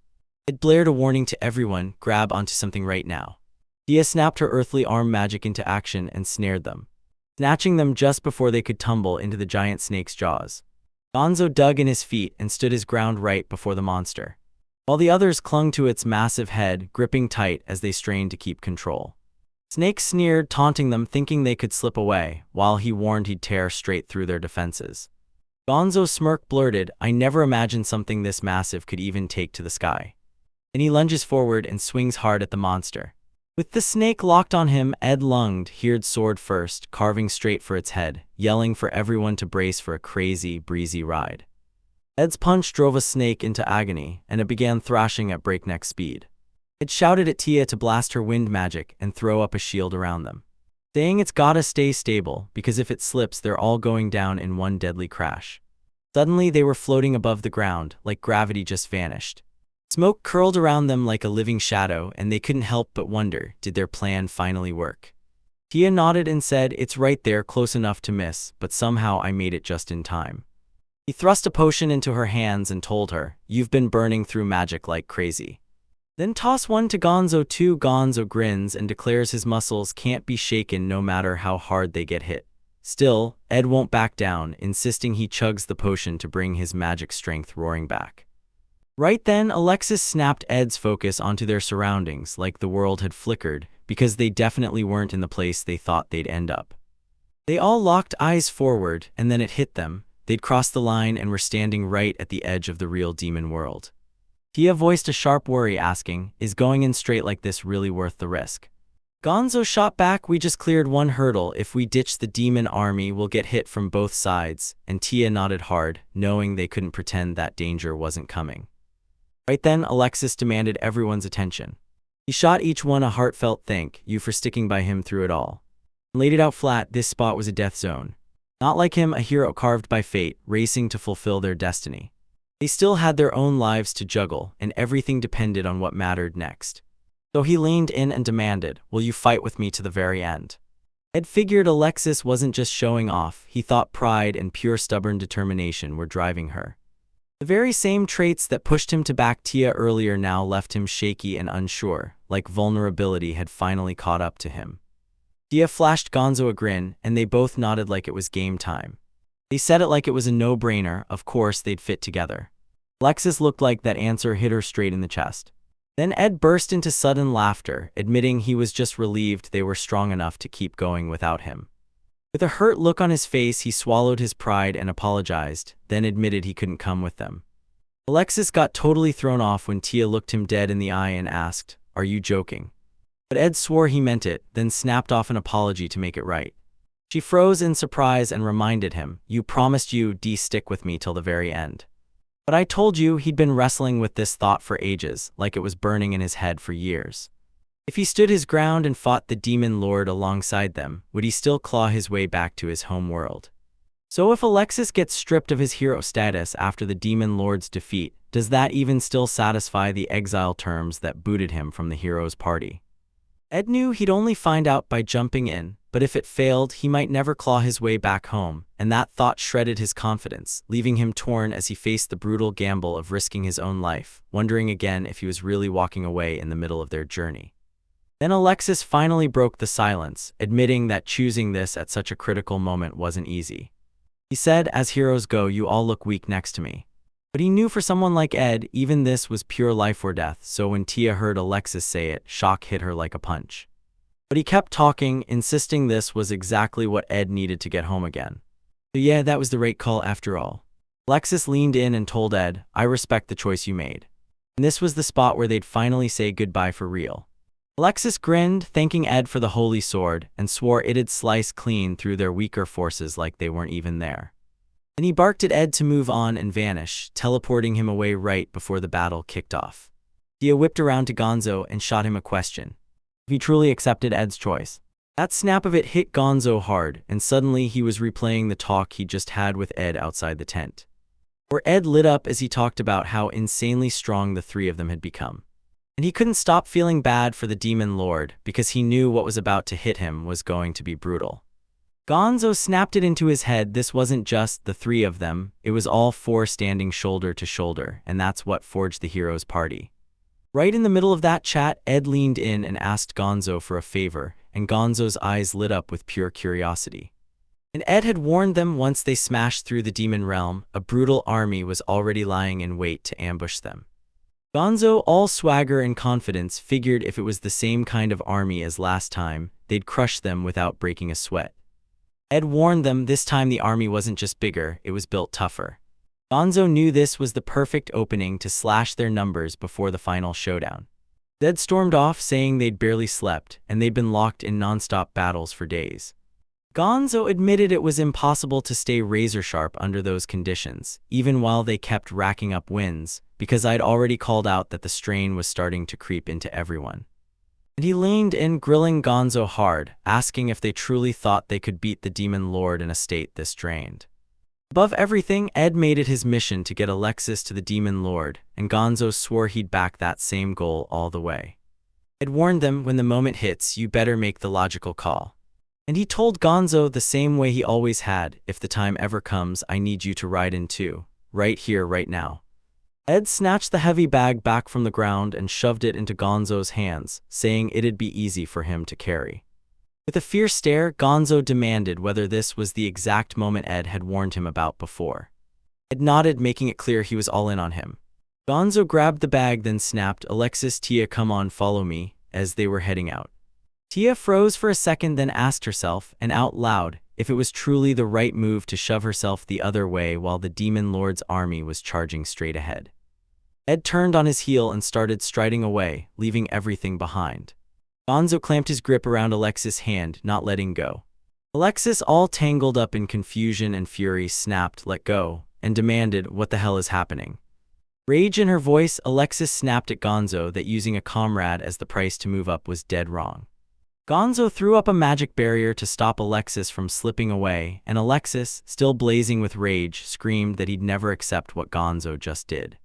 It blared a warning to everyone: grab onto something right now. Tia snapped her earthly arm magic into action and snared them, snatching them just before they could tumble into the giant snake's jaws. Gonzo dug in his feet and stood his ground right before the monster, while the others clung to its massive head, gripping tight as they strained to keep control. Snake sneered, taunting them, thinking they could slip away, while he warned he'd tear straight through their defenses. Gonzo smirk blurted, I never imagined something this massive could even take to the sky. Then he lunges forward and swings hard at the monster. With the snake locked on him, Ed lunged, heard sword first, carving straight for its head, yelling for everyone to brace for a crazy, breezy ride. Ed's punch drove a snake into agony, and it began thrashing at breakneck speed. Ed shouted at Tia to blast her wind magic and throw up a shield around them, saying it's gotta stay stable, because if it slips they're all going down in one deadly crash. Suddenly they were floating above the ground, like gravity just vanished. Smoke curled around them like a living shadow, and they couldn't help but wonder, did their plan finally work? Tia nodded and said, it's right there, close enough to miss, but somehow I made it just in time. He thrust a potion into her hands and told her, you've been burning through magic like crazy. Then toss one to Gonzo too. Gonzo grins and declares his muscles can't be shaken no matter how hard they get hit. Still, Ed won't back down, insisting he chugs the potion to bring his magic strength roaring back. Right then, Alexis snapped Ed's focus onto their surroundings like the world had flickered, because they definitely weren't in the place they thought they'd end up. They all locked eyes forward, and then it hit them. They'd crossed the line and were standing right at the edge of the real demon world. Tia voiced a sharp worry, asking, is going in straight like this really worth the risk? Gonzo shot back, we just cleared one hurdle. If we ditch the demon army, we'll get hit from both sides, and Tia nodded hard, knowing they couldn't pretend that danger wasn't coming. Right then, Alexis demanded everyone's attention. He shot each one a heartfelt thank you for sticking by him through it all. And laid it out flat, this spot was a death zone. Not like him, a hero carved by fate, racing to fulfill their destiny. They still had their own lives to juggle, and everything depended on what mattered next. So he leaned in and demanded, will you fight with me to the very end? Ed figured Alexis wasn't just showing off, he thought pride and pure stubborn determination were driving her. The very same traits that pushed him to back Tia earlier now left him shaky and unsure, like vulnerability had finally caught up to him. Tia flashed Gonzo a grin, and they both nodded like it was game time. They said it like it was a no-brainer, of course they'd fit together. Alexis looked like that answer hit her straight in the chest. Then Ed burst into sudden laughter, admitting he was just relieved they were strong enough to keep going without him. With a hurt look on his face, he swallowed his pride and apologized, then admitted he couldn't come with them. Alexis got totally thrown off when Tia looked him dead in the eye and asked, are you joking? But Ed swore he meant it, then snapped off an apology to make it right. She froze in surprise and reminded him, you promised you'd stick with me till the very end. But I told you. He'd been wrestling with this thought for ages, like it was burning in his head for years. If he stood his ground and fought the demon lord alongside them, would he still claw his way back to his home world? So if Alexis gets stripped of his hero status after the demon lord's defeat, does that even still satisfy the exile terms that booted him from the hero's party? Ed knew he'd only find out by jumping in, but if it failed, he might never claw his way back home, and that thought shredded his confidence, leaving him torn as he faced the brutal gamble of risking his own life, wondering again if he was really walking away in the middle of their journey. Then Alexis finally broke the silence, admitting that choosing this at such a critical moment wasn't easy. He said, as heroes go, you all look weak next to me. But he knew for someone like Ed, even this was pure life or death, so when Tia heard Alexis say it, shock hit her like a punch. But he kept talking, insisting this was exactly what Ed needed to get home again. So yeah, that was the right call after all. Alexis leaned in and told Ed, I respect the choice you made. And this was the spot where they'd finally say goodbye for real. Alexis grinned, thanking Ed for the holy sword, and swore it'd slice clean through their weaker forces like they weren't even there. Then he barked at Ed to move on and vanish, teleporting him away right before the battle kicked off. Tia whipped around to Gonzo and shot him a question. If he truly accepted Ed's choice. That snap of it hit Gonzo hard, and suddenly he was replaying the talk he just had with Ed outside the tent. Where Ed lit up as he talked about how insanely strong the three of them had become. And he couldn't stop feeling bad for the demon lord, because he knew what was about to hit him was going to be brutal. Gonzo snapped it into his head, this wasn't just the three of them, it was all four standing shoulder to shoulder, and that's what forged the hero's party. Right in the middle of that chat, Ed leaned in and asked Gonzo for a favor, and Gonzo's eyes lit up with pure curiosity. And Ed had warned them once they smashed through the demon realm, a brutal army was already lying in wait to ambush them. Gonzo, all swagger and confidence, figured if it was the same kind of army as last time, they'd crush them without breaking a sweat. Ed warned them this time the army wasn't just bigger, it was built tougher. Gonzo knew this was the perfect opening to slash their numbers before the final showdown. Ed stormed off saying they'd barely slept, and they'd been locked in non-stop battles for days. Gonzo admitted it was impossible to stay razor-sharp under those conditions, even while they kept racking up wins, because I'd already called out that the strain was starting to creep into everyone. And he leaned in, grilling Gonzo hard, asking if they truly thought they could beat the Demon Lord in a state this drained. Above everything, Ed made it his mission to get Alexis to the Demon Lord, and Gonzo swore he'd back that same goal all the way. Ed warned them, when the moment hits, you better make the logical call. And he told Gonzo the same way he always had, if the time ever comes, I need you to ride in too, right here, right now. Ed snatched the heavy bag back from the ground and shoved it into Gonzo's hands, saying it'd be easy for him to carry. With a fierce stare, Gonzo demanded whether this was the exact moment Ed had warned him about before. Ed nodded, making it clear he was all in on him. Gonzo grabbed the bag, then snapped, Alexis, Tia, come on, follow me, as they were heading out. Tia froze for a second, then asked herself, and out loud, if it was truly the right move to shove herself the other way while the Demon Lord's army was charging straight ahead. Ed turned on his heel and started striding away, leaving everything behind. Gonzo clamped his grip around Alexis' hand, not letting go. Alexis, all tangled up in confusion and fury, snapped, let go, and demanded, what the hell is happening? Rage in her voice, Alexis snapped at Gonzo that using a comrade as the price to move up was dead wrong. Gonzo threw up a magic barrier to stop Alexis from slipping away, and Alexis, still blazing with rage, screamed that he'd never accept what Gonzo just did.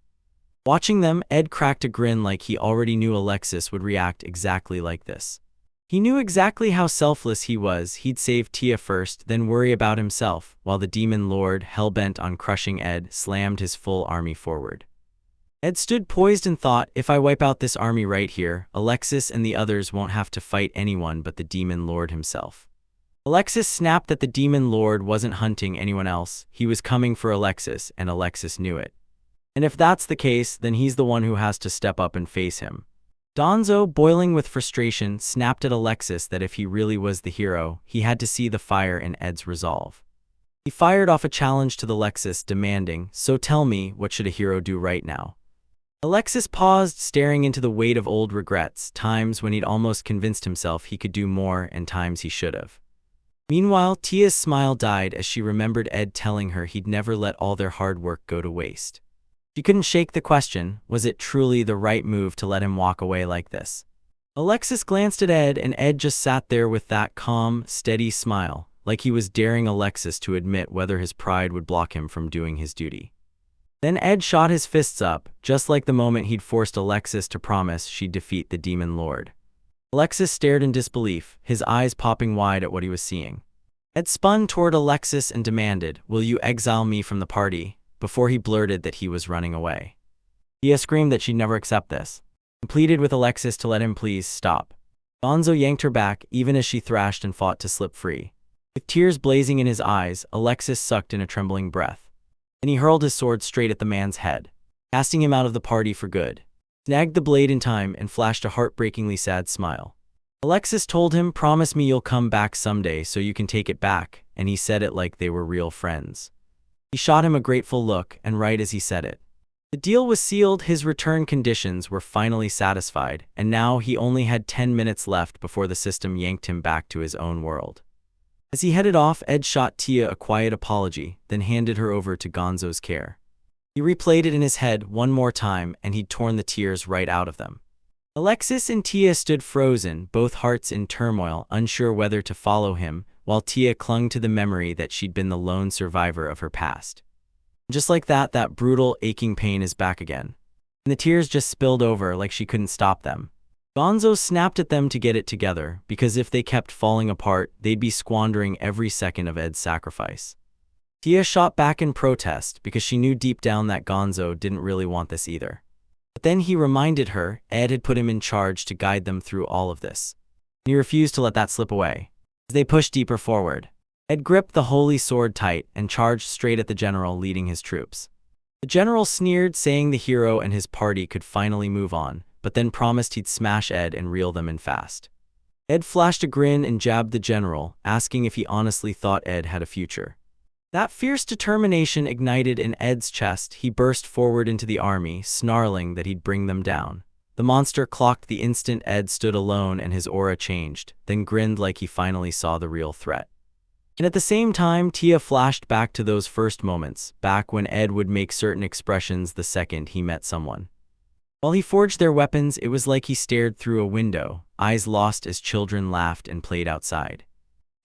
Watching them, Ed cracked a grin like he already knew Alexis would react exactly like this. He knew exactly how selfless he was. He'd save Tia first, then worry about himself, while the Demon Lord, hell-bent on crushing Ed, slammed his full army forward. Ed stood poised and thought, if I wipe out this army right here, Alexis and the others won't have to fight anyone but the Demon Lord himself. Alexis snapped that the Demon Lord wasn't hunting anyone else, he was coming for Alexis, and Alexis knew it. And if that's the case, then he's the one who has to step up and face him. Gonzo, boiling with frustration, snapped at Alexis that if he really was the hero, he had to see the fire in Ed's resolve. He fired off a challenge to Alexis, demanding, so tell me, what should a hero do right now? Alexis paused, staring into the weight of old regrets, times when he'd almost convinced himself he could do more and times he should have. Meanwhile, Tia's smile died as she remembered Ed telling her he'd never let all their hard work go to waste. She couldn't shake the question, was it truly the right move to let him walk away like this? Alexis glanced at Ed, and Ed just sat there with that calm, steady smile, like he was daring Alexis to admit whether his pride would block him from doing his duty. Then Ed shot his fists up, just like the moment he'd forced Alexis to promise she'd defeat the Demon Lord. Alexis stared in disbelief, his eyes popping wide at what he was seeing. Ed spun toward Alexis and demanded, will you exile me from the party? Before he blurted that he was running away. Tia screamed that she'd never accept this, and pleaded with Alexis to let him please stop. Gonzo yanked her back, even as she thrashed and fought to slip free. With tears blazing in his eyes, Alexis sucked in a trembling breath. Then he hurled his sword straight at the man's head, casting him out of the party for good. Snagged the blade in time and flashed a heartbreakingly sad smile. Alexis told him, promise me you'll come back someday so you can take it back, and he said it like they were real friends. He shot him a grateful look, and right as he said it, the deal was sealed, his return conditions were finally satisfied, and now he only had 10 minutes left before the system yanked him back to his own world. As he headed off, Ed shot Tia a quiet apology, then handed her over to Gonzo's care. He replayed it in his head one more time, and he'd torn the tears right out of them. Alexis and Tia stood frozen, both hearts in turmoil, unsure whether to follow him, while Tia clung to the memory that she'd been the lone survivor of her past. Just like that, that brutal, aching pain is back again. And the tears just spilled over like she couldn't stop them. Gonzo snapped at them to get it together, because if they kept falling apart, they'd be squandering every second of Ed's sacrifice. Tia shot back in protest, because she knew deep down that Gonzo didn't really want this either. But then he reminded her Ed had put him in charge to guide them through all of this. And he refused to let that slip away. As they pushed deeper forward, Ed gripped the holy sword tight and charged straight at the general leading his troops. The general sneered, saying the hero and his party could finally move on, but then promised he'd smash Ed and reel them in fast. Ed flashed a grin and jabbed the general, asking if he honestly thought Ed had a future. That fierce determination ignited in Ed's chest. He burst forward into the army, snarling that he'd bring them down. The monster clocked the instant Ed stood alone and his aura changed, then grinned like he finally saw the real threat. And at the same time, Tia flashed back to those first moments, back when Ed would make certain expressions the second he met someone. While he forged their weapons, it was like he stared through a window, eyes lost as children laughed and played outside.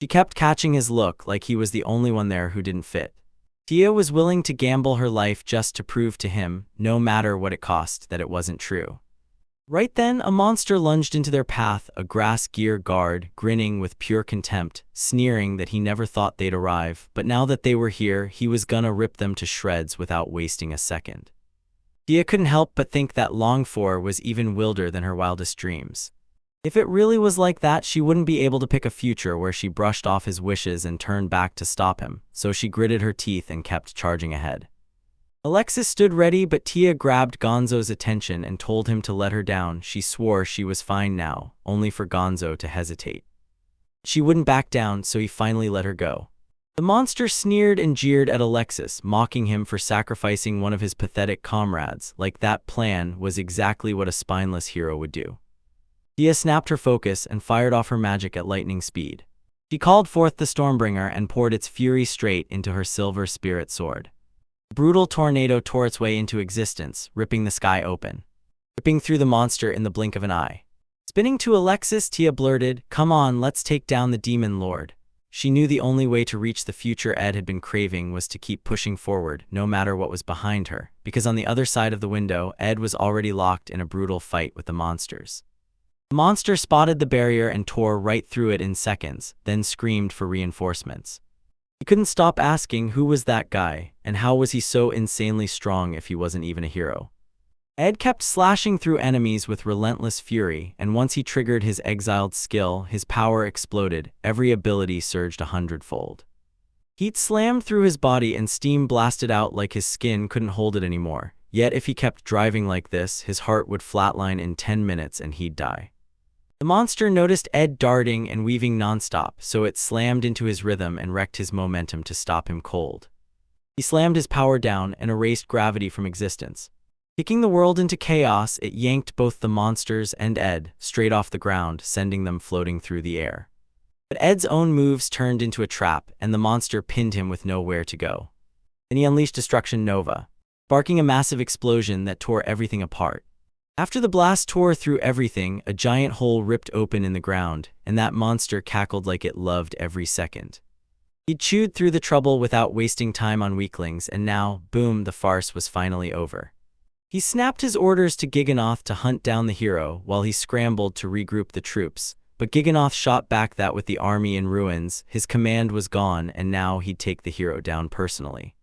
She kept catching his look like he was the only one there who didn't fit. Tia was willing to gamble her life just to prove to him, no matter what it cost, that it wasn't true. Right then, a monster lunged into their path, a grass gear guard, grinning with pure contempt, sneering that he never thought they'd arrive, but now that they were here, he was gonna rip them to shreds without wasting a second. Tia couldn't help but think that Longfor was even wilder than her wildest dreams. If it really was like that, she wouldn't be able to pick a future where she brushed off his wishes and turned back to stop him, so she gritted her teeth and kept charging ahead. Alexis stood ready, but Tia grabbed Gonzo's attention and told him to let her down. She swore she was fine now, only for Gonzo to hesitate. She wouldn't back down, so he finally let her go. The monster sneered and jeered at Alexis, mocking him for sacrificing one of his pathetic comrades, like that plan was exactly what a spineless hero would do. Tia snapped her focus and fired off her magic at lightning speed. She called forth the Stormbringer and poured its fury straight into her silver spirit sword. A brutal tornado tore its way into existence, ripping the sky open, ripping through the monster in the blink of an eye. Spinning to Alexis, Tia blurted, "Come on, let's take down the Demon Lord." She knew the only way to reach the future Ed had been craving was to keep pushing forward, no matter what was behind her, because on the other side of the window, Ed was already locked in a brutal fight with the monsters. The monster spotted the barrier and tore right through it in seconds, then screamed for reinforcements. He couldn't stop asking who was that guy, and how was he so insanely strong if he wasn't even a hero. Ed kept slashing through enemies with relentless fury, and once he triggered his exiled skill, his power exploded, every ability surged 100-fold. Heat slammed through his body and steam blasted out like his skin couldn't hold it anymore, yet if he kept driving like this, his heart would flatline in 10 minutes and he'd die. The monster noticed Ed darting and weaving nonstop, so it slammed into his rhythm and wrecked his momentum to stop him cold. He slammed his power down and erased gravity from existence. Kicking the world into chaos, it yanked both the monsters and Ed straight off the ground, sending them floating through the air. But Ed's own moves turned into a trap, and the monster pinned him with nowhere to go. Then he unleashed Destruction Nova, sparking a massive explosion that tore everything apart. After the blast tore through everything, a giant hole ripped open in the ground, and that monster cackled like it loved every second. He chewed through the trouble without wasting time on weaklings, and now, boom, the farce was finally over. He snapped his orders to Giganoth to hunt down the hero while he scrambled to regroup the troops, but Giganoth shot back that with the army in ruins, his command was gone, and now he'd take the hero down personally.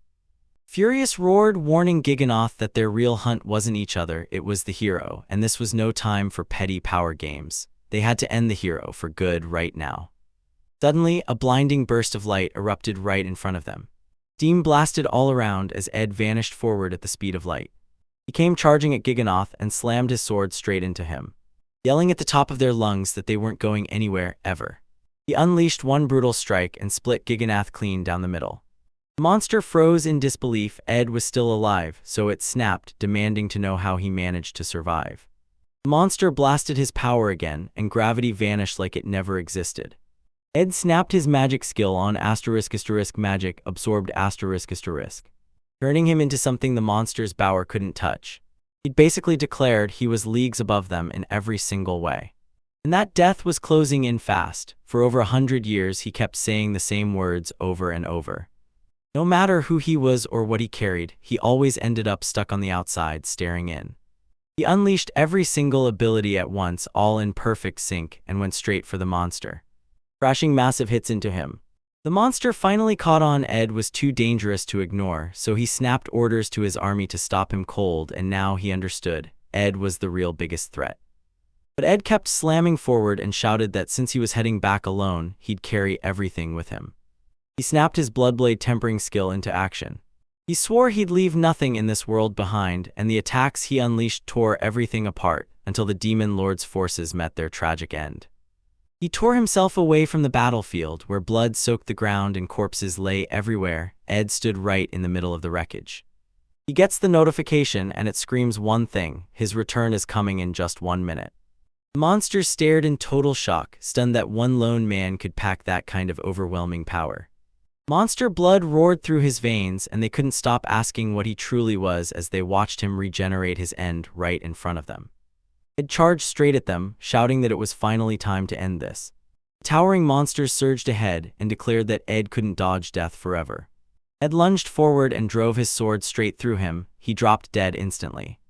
Furious roared, warning Giganoth that their real hunt wasn't each other, it was the hero, and this was no time for petty power games. They had to end the hero for good right now. Suddenly, a blinding burst of light erupted right in front of them. Steam blasted all around as Ed vanished forward at the speed of light. He came charging at Giganoth and slammed his sword straight into him, yelling at the top of their lungs that they weren't going anywhere, ever. He unleashed one brutal strike and split Giganoth clean down the middle. The monster froze in disbelief. Ed was still alive, so it snapped, demanding to know how he managed to survive. The monster blasted his power again, and gravity vanished like it never existed. Ed snapped his magic skill on *** magic, absorbed ***, turning him into something the monster's power couldn't touch. He'd basically declared he was leagues above them in every single way. And that death was closing in fast. For over 100 years, he kept saying the same words over and over. No matter who he was or what he carried, he always ended up stuck on the outside, staring in. He unleashed every single ability at once, all in perfect sync, and went straight for the monster, crashing massive hits into him. The monster finally caught on. Ed was too dangerous to ignore, so he snapped orders to his army to stop him cold, and now he understood. Ed was the real biggest threat. But Ed kept slamming forward and shouted that since he was heading back alone, he'd carry everything with him. He snapped his Bloodblade tempering skill into action. He swore he'd leave nothing in this world behind, and the attacks he unleashed tore everything apart until the Demon Lord's forces met their tragic end. He tore himself away from the battlefield, where blood soaked the ground and corpses lay everywhere. Ed stood right in the middle of the wreckage. He gets the notification and it screams one thing: his return is coming in just 1 minute. The monsters stared in total shock, stunned that one lone man could pack that kind of overwhelming power. Monster blood roared through his veins, and they couldn't stop asking what he truly was as they watched him regenerate his end right in front of them. Ed charged straight at them, shouting that it was finally time to end this. The towering monsters surged ahead and declared that Ed couldn't dodge death forever. Ed lunged forward and drove his sword straight through him. He dropped dead instantly.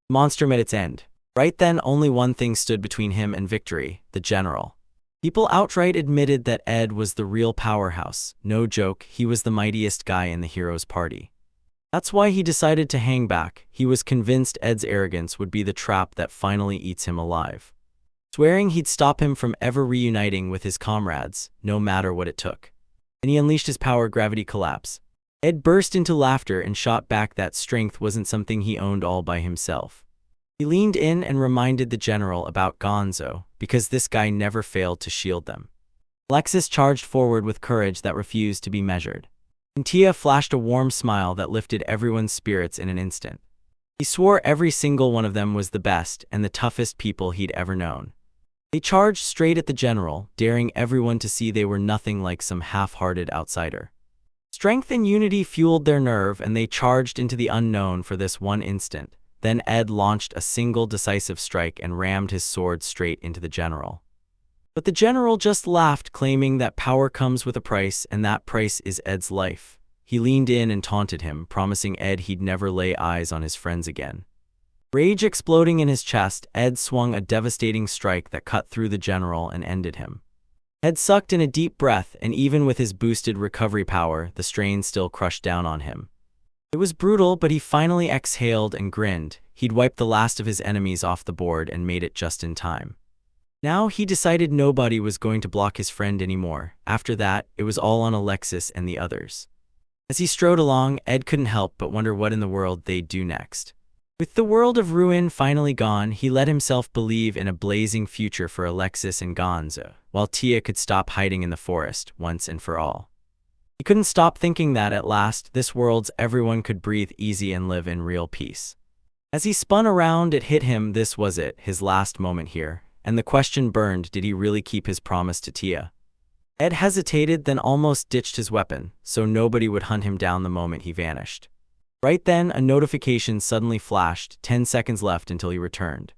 The monster met its end. Right then, only one thing stood between him and victory: the general. People outright admitted that Ed was the real powerhouse. No joke, he was the mightiest guy in the hero's party. That's why he decided to hang back. He was convinced Ed's arrogance would be the trap that finally eats him alive. Swearing he'd stop him from ever reuniting with his comrades, no matter what it took. And he unleashed his power gravity collapse. Ed burst into laughter and shot back that strength wasn't something he owned all by himself. He leaned in and reminded the general about Gonzo, because this guy never failed to shield them. Alexis charged forward with courage that refused to be measured. And Tia flashed a warm smile that lifted everyone's spirits in an instant. He swore every single one of them was the best and the toughest people he'd ever known. They charged straight at the general, daring everyone to see they were nothing like some half-hearted outsider. Strength and unity fueled their nerve, and they charged into the unknown for this one instant. Then Ed launched a single decisive strike and rammed his sword straight into the general. But the general just laughed, claiming that power comes with a price, and that price is Ed's life. He leaned in and taunted him, promising Ed he'd never lay eyes on his friends again. Rage exploding in his chest, Ed swung a devastating strike that cut through the general and ended him. Ed sucked in a deep breath, and even with his boosted recovery power, the strain still crushed down on him. It was brutal, but he finally exhaled and grinned. He'd wiped the last of his enemies off the board and made it just in time. Now he decided nobody was going to block his friend anymore. After that, it was all on Alexis and the others. As he strode along, Ed couldn't help but wonder what in the world they'd do next. With the world of ruin finally gone, he let himself believe in a blazing future for Alexis and Gonzo, while Tia could stop hiding in the forest once and for all. He couldn't stop thinking that at last, this world's everyone could breathe easy and live in real peace. As he spun around, it hit him: this was it, his last moment here. And the question burned: did he really keep his promise to Tia? Ed hesitated, then almost ditched his weapon, so nobody would hunt him down the moment he vanished. Right then, a notification suddenly flashed: 10 seconds left until he returned.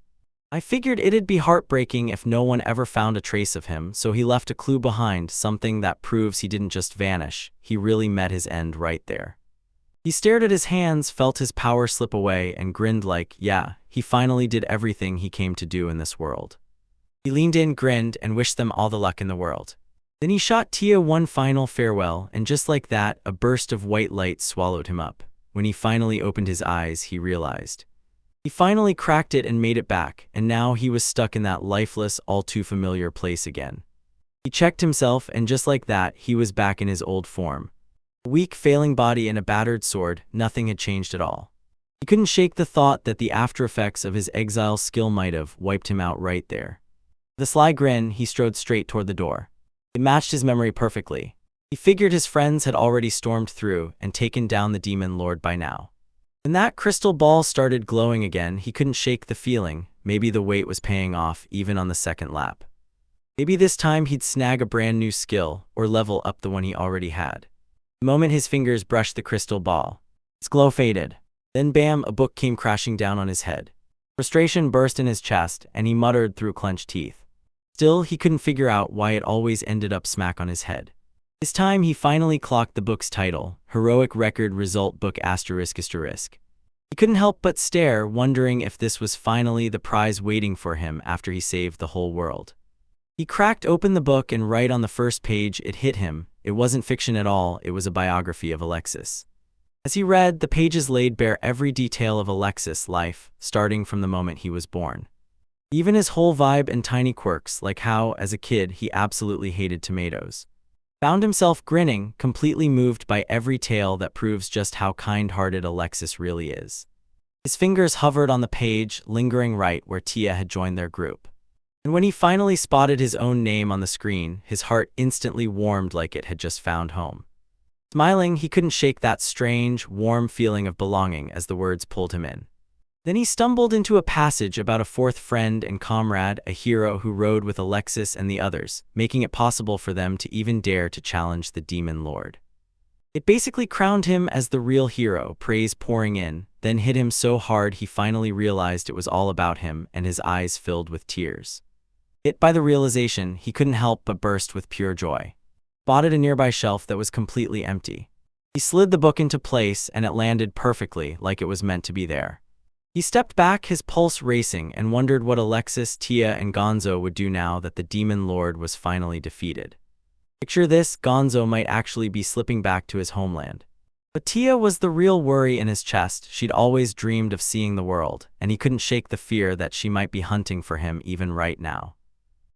I figured it'd be heartbreaking if no one ever found a trace of him, so he left a clue behind, something that proves he didn't just vanish, he really met his end right there. He stared at his hands, felt his power slip away, and grinned like, yeah, he finally did everything he came to do in this world. He leaned in, grinned, and wished them all the luck in the world. Then he shot Tia one final farewell, and just like that, a burst of white light swallowed him up. When he finally opened his eyes, he realized. He finally cracked it and made it back, and now he was stuck in that lifeless, all-too-familiar place again. He checked himself, and just like that, he was back in his old form. A weak, failing body and a battered sword, nothing had changed at all. He couldn't shake the thought that the after-effects of his exile skill might have wiped him out right there. With a sly grin, he strode straight toward the door. It matched his memory perfectly. He figured his friends had already stormed through and taken down the demon lord by now. When that crystal ball started glowing again, he couldn't shake the feeling. Maybe the wait was paying off even on the second lap. Maybe this time he'd snag a brand new skill or level up the one he already had. The moment his fingers brushed the crystal ball, its glow faded. Then bam, a book came crashing down on his head. Frustration burst in his chest, and he muttered through clenched teeth. Still, he couldn't figure out why it always ended up smack on his head. This time he finally clocked the book's title, Heroic Record Result Book ****. He couldn't help but stare, wondering if this was finally the prize waiting for him after he saved the whole world. He cracked open the book, and right on the first page it hit him. It wasn't fiction at all, it was a biography of Alexis. As he read, the pages laid bare every detail of Alexis' life, starting from the moment he was born. Even his whole vibe and tiny quirks, like how, as a kid, he absolutely hated tomatoes. Found himself grinning, completely moved by every tale that proves just how kind-hearted Alexis really is. His fingers hovered on the page, lingering right where Tia had joined their group. And when he finally spotted his own name on the screen, his heart instantly warmed like it had just found home. Smiling, he couldn't shake that strange, warm feeling of belonging as the words pulled him in. Then he stumbled into a passage about a fourth friend and comrade, a hero who rode with Alexis and the others, making it possible for them to even dare to challenge the Demon Lord. It basically crowned him as the real hero, praise pouring in, then hit him so hard he finally realized it was all about him, and his eyes filled with tears. Hit by the realization, he couldn't help but burst with pure joy. Spotted a nearby shelf that was completely empty. He slid the book into place and it landed perfectly, like it was meant to be there. He stepped back, his pulse racing, and wondered what Alexis, Tia, and Gonzo would do now that the Demon Lord was finally defeated. Picture this, Gonzo might actually be slipping back to his homeland. But Tia was the real worry in his chest. She'd always dreamed of seeing the world, and he couldn't shake the fear that she might be hunting for him even right now.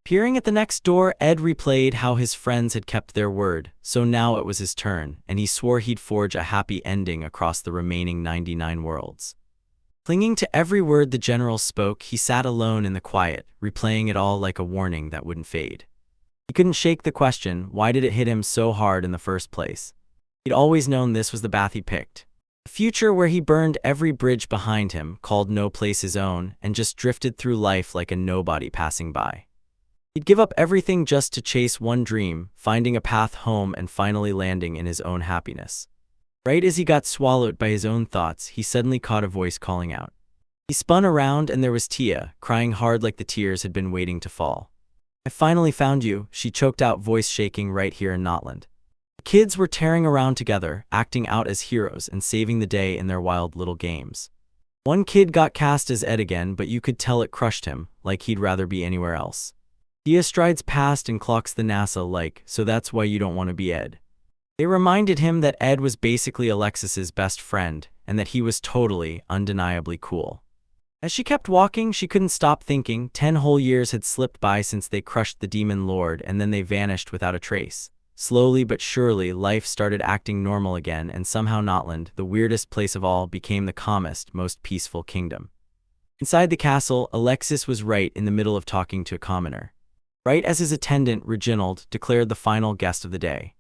Peering at the next door, Ed replayed how his friends had kept their word, so now it was his turn, and he swore he'd forge a happy ending across the remaining 99 worlds. Clinging to every word the general spoke, he sat alone in the quiet, replaying it all like a warning that wouldn't fade. He couldn't shake the question, why did it hit him so hard in the first place? He'd always known this was the path he picked. A future where he burned every bridge behind him, called no place his own, and just drifted through life like a nobody passing by. He'd give up everything just to chase one dream, finding a path home and finally landing in his own happiness. Right as he got swallowed by his own thoughts, he suddenly caught a voice calling out. He spun around and there was Tia, crying hard like the tears had been waiting to fall. "I finally found you," she choked out, voice shaking, right here in Notland. The kids were tearing around together, acting out as heroes and saving the day in their wild little games. One kid got cast as Ed again, but you could tell it crushed him, like he'd rather be anywhere else. Tia strides past and clocks the NASA like, "So that's why you don't want to be Ed." They reminded him that Ed was basically Alexis's best friend, and that he was totally, undeniably cool. As she kept walking, she couldn't stop thinking. 10 whole years had slipped by since they crushed the Demon Lord, and then they vanished without a trace. Slowly but surely, life started acting normal again, and somehow Notland, the weirdest place of all, became the calmest, most peaceful kingdom. Inside the castle, Alexis was right in the middle of talking to a commoner. Right as his attendant, Reginald, declared the final guest of the day.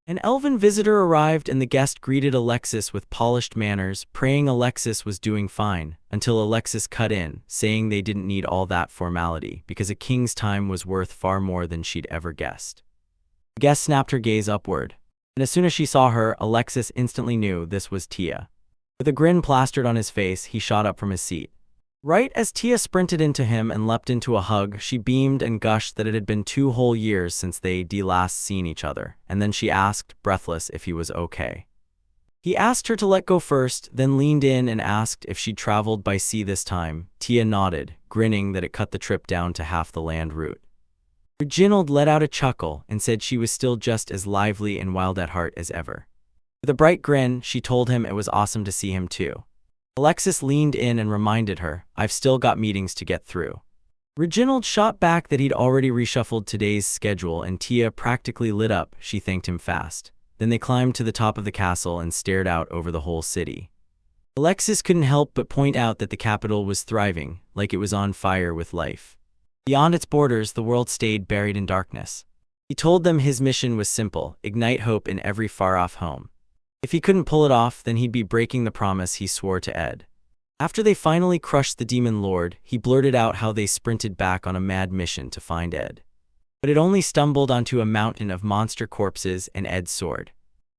An elven visitor arrived and the guest greeted Alexis with polished manners, praying Alexis was doing fine, until Alexis cut in, saying they didn't need all that formality because a king's time was worth far more than she'd ever guessed. The guest snapped her gaze upward, and as soon as she saw her, Alexis instantly knew this was Tia. With a grin plastered on his face, he shot up from his seat. Right as Tia sprinted into him and leapt into a hug, she beamed and gushed that it had been 2 whole years since they'd last seen each other, and then she asked, breathless, if he was okay. He asked her to let go first, then leaned in and asked if she'd traveled by sea this time. Tia nodded, grinning that it cut the trip down to half the land route. Reginald let out a chuckle and said she was still just as lively and wild at heart as ever. With a bright grin, she told him it was awesome to see him too. Alexis leaned in and reminded her, "I've still got meetings to get through." Reginald shot back that he'd already reshuffled today's schedule, and Tia practically lit up. She thanked him fast. Then they climbed to the top of the castle and stared out over the whole city. Alexis couldn't help but point out that the capital was thriving, like it was on fire with life. Beyond its borders, the world stayed buried in darkness. He told them his mission was simple: ignite hope in every far-off home. If he couldn't pull it off, then he'd be breaking the promise he swore to Ed. After they finally crushed the Demon Lord, he blurted out how they sprinted back on a mad mission to find Ed. But it only stumbled onto a mountain of monster corpses and Ed's sword.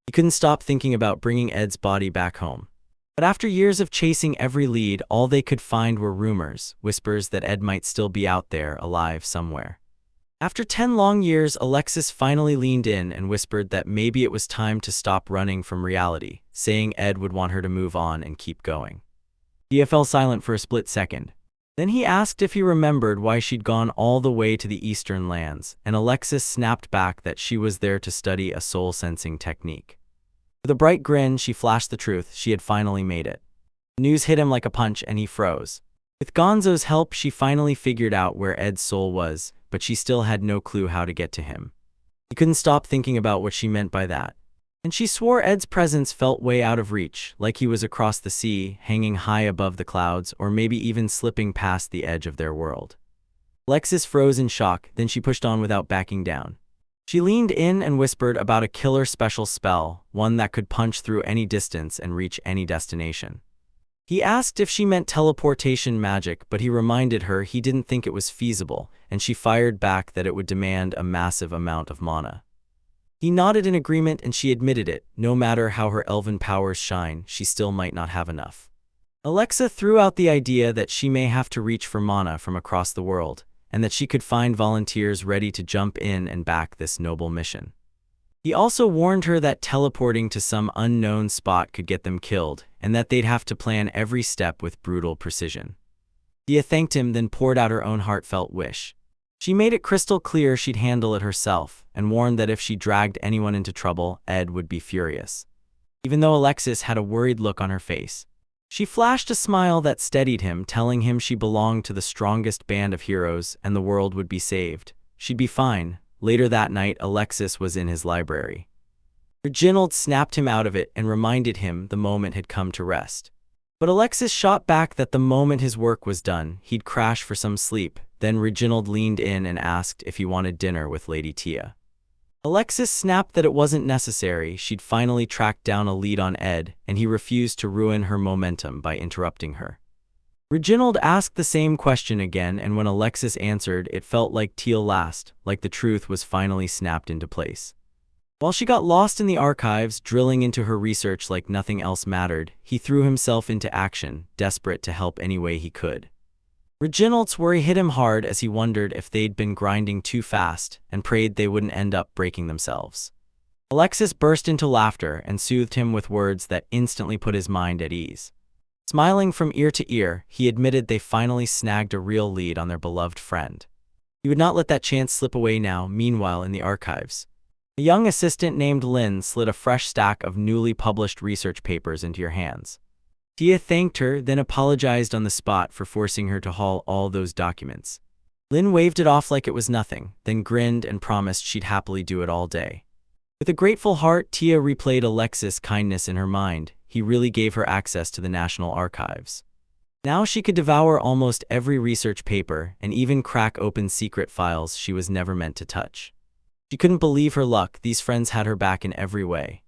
He couldn't stop thinking about bringing Ed's body back home. But after years of chasing every lead, all they could find were rumors, whispers that Ed might still be out there, alive somewhere. After 10 long years, Alexis finally leaned in and whispered that maybe it was time to stop running from reality, saying Ed would want her to move on and keep going. Tia fell silent for a split second. Then he asked if he remembered why she'd gone all the way to the eastern lands, and Alexis snapped back that she was there to study a soul-sensing technique. With a bright grin, she flashed the truth: she had finally made it. The news hit him like a punch and he froze. With Gonzo's help, she finally figured out where Ed's soul was, but she still had no clue how to get to him. He couldn't stop thinking about what she meant by that. And she swore Ed's presence felt way out of reach, like he was across the sea, hanging high above the clouds, or maybe even slipping past the edge of their world. Alexis froze in shock, then she pushed on without backing down. She leaned in and whispered about a killer special spell, one that could punch through any distance and reach any destination. He asked if she meant teleportation magic, but he reminded her he didn't think it was feasible, and she fired back that it would demand a massive amount of mana. He nodded in agreement and she admitted it. No matter how her elven powers shine, she still might not have enough. Alexa threw out the idea that she may have to reach for mana from across the world, and that she could find volunteers ready to jump in and back this noble mission. He also warned her that teleporting to some unknown spot could get them killed, and that they'd have to plan every step with brutal precision. Tia thanked him, then poured out her own heartfelt wish. She made it crystal clear she'd handle it herself, and warned that if she dragged anyone into trouble, Ed would be furious. Even though Alexis had a worried look on her face, she flashed a smile that steadied him, telling him she belonged to the strongest band of heroes and the world would be saved. She'd be fine. Later that night, Alexis was in his library. Reginald snapped him out of it and reminded him the moment had come to rest. But Alexis shot back that the moment his work was done, he'd crash for some sleep. Then Reginald leaned in and asked if he wanted dinner with Lady Tia. Alexis snapped that it wasn't necessary. She'd finally tracked down a lead on Ed, and he refused to ruin her momentum by interrupting her. Reginald asked the same question again, and when Alexis answered, it felt like Teal last, like the truth was finally snapped into place. While she got lost in the archives, drilling into her research like nothing else mattered, he threw himself into action, desperate to help any way he could. Reginald's worry hit him hard as he wondered if they'd been grinding too fast, and prayed they wouldn't end up breaking themselves. Alexis burst into laughter and soothed him with words that instantly put his mind at ease. Smiling from ear to ear, he admitted they finally snagged a real lead on their beloved friend. He would not let that chance slip away now. Meanwhile, in the archives, a young assistant named Lynn slid a fresh stack of newly published research papers into your hands. Tia thanked her, then apologized on the spot for forcing her to haul all those documents. Lynn waved it off like it was nothing, then grinned and promised she'd happily do it all day. With a grateful heart, Tia replayed Alexis' kindness in her mind. He really gave her access to the National Archives. Now she could devour almost every research paper and even crack open secret files she was never meant to touch. She couldn't believe her luck. These friends had her back in every way.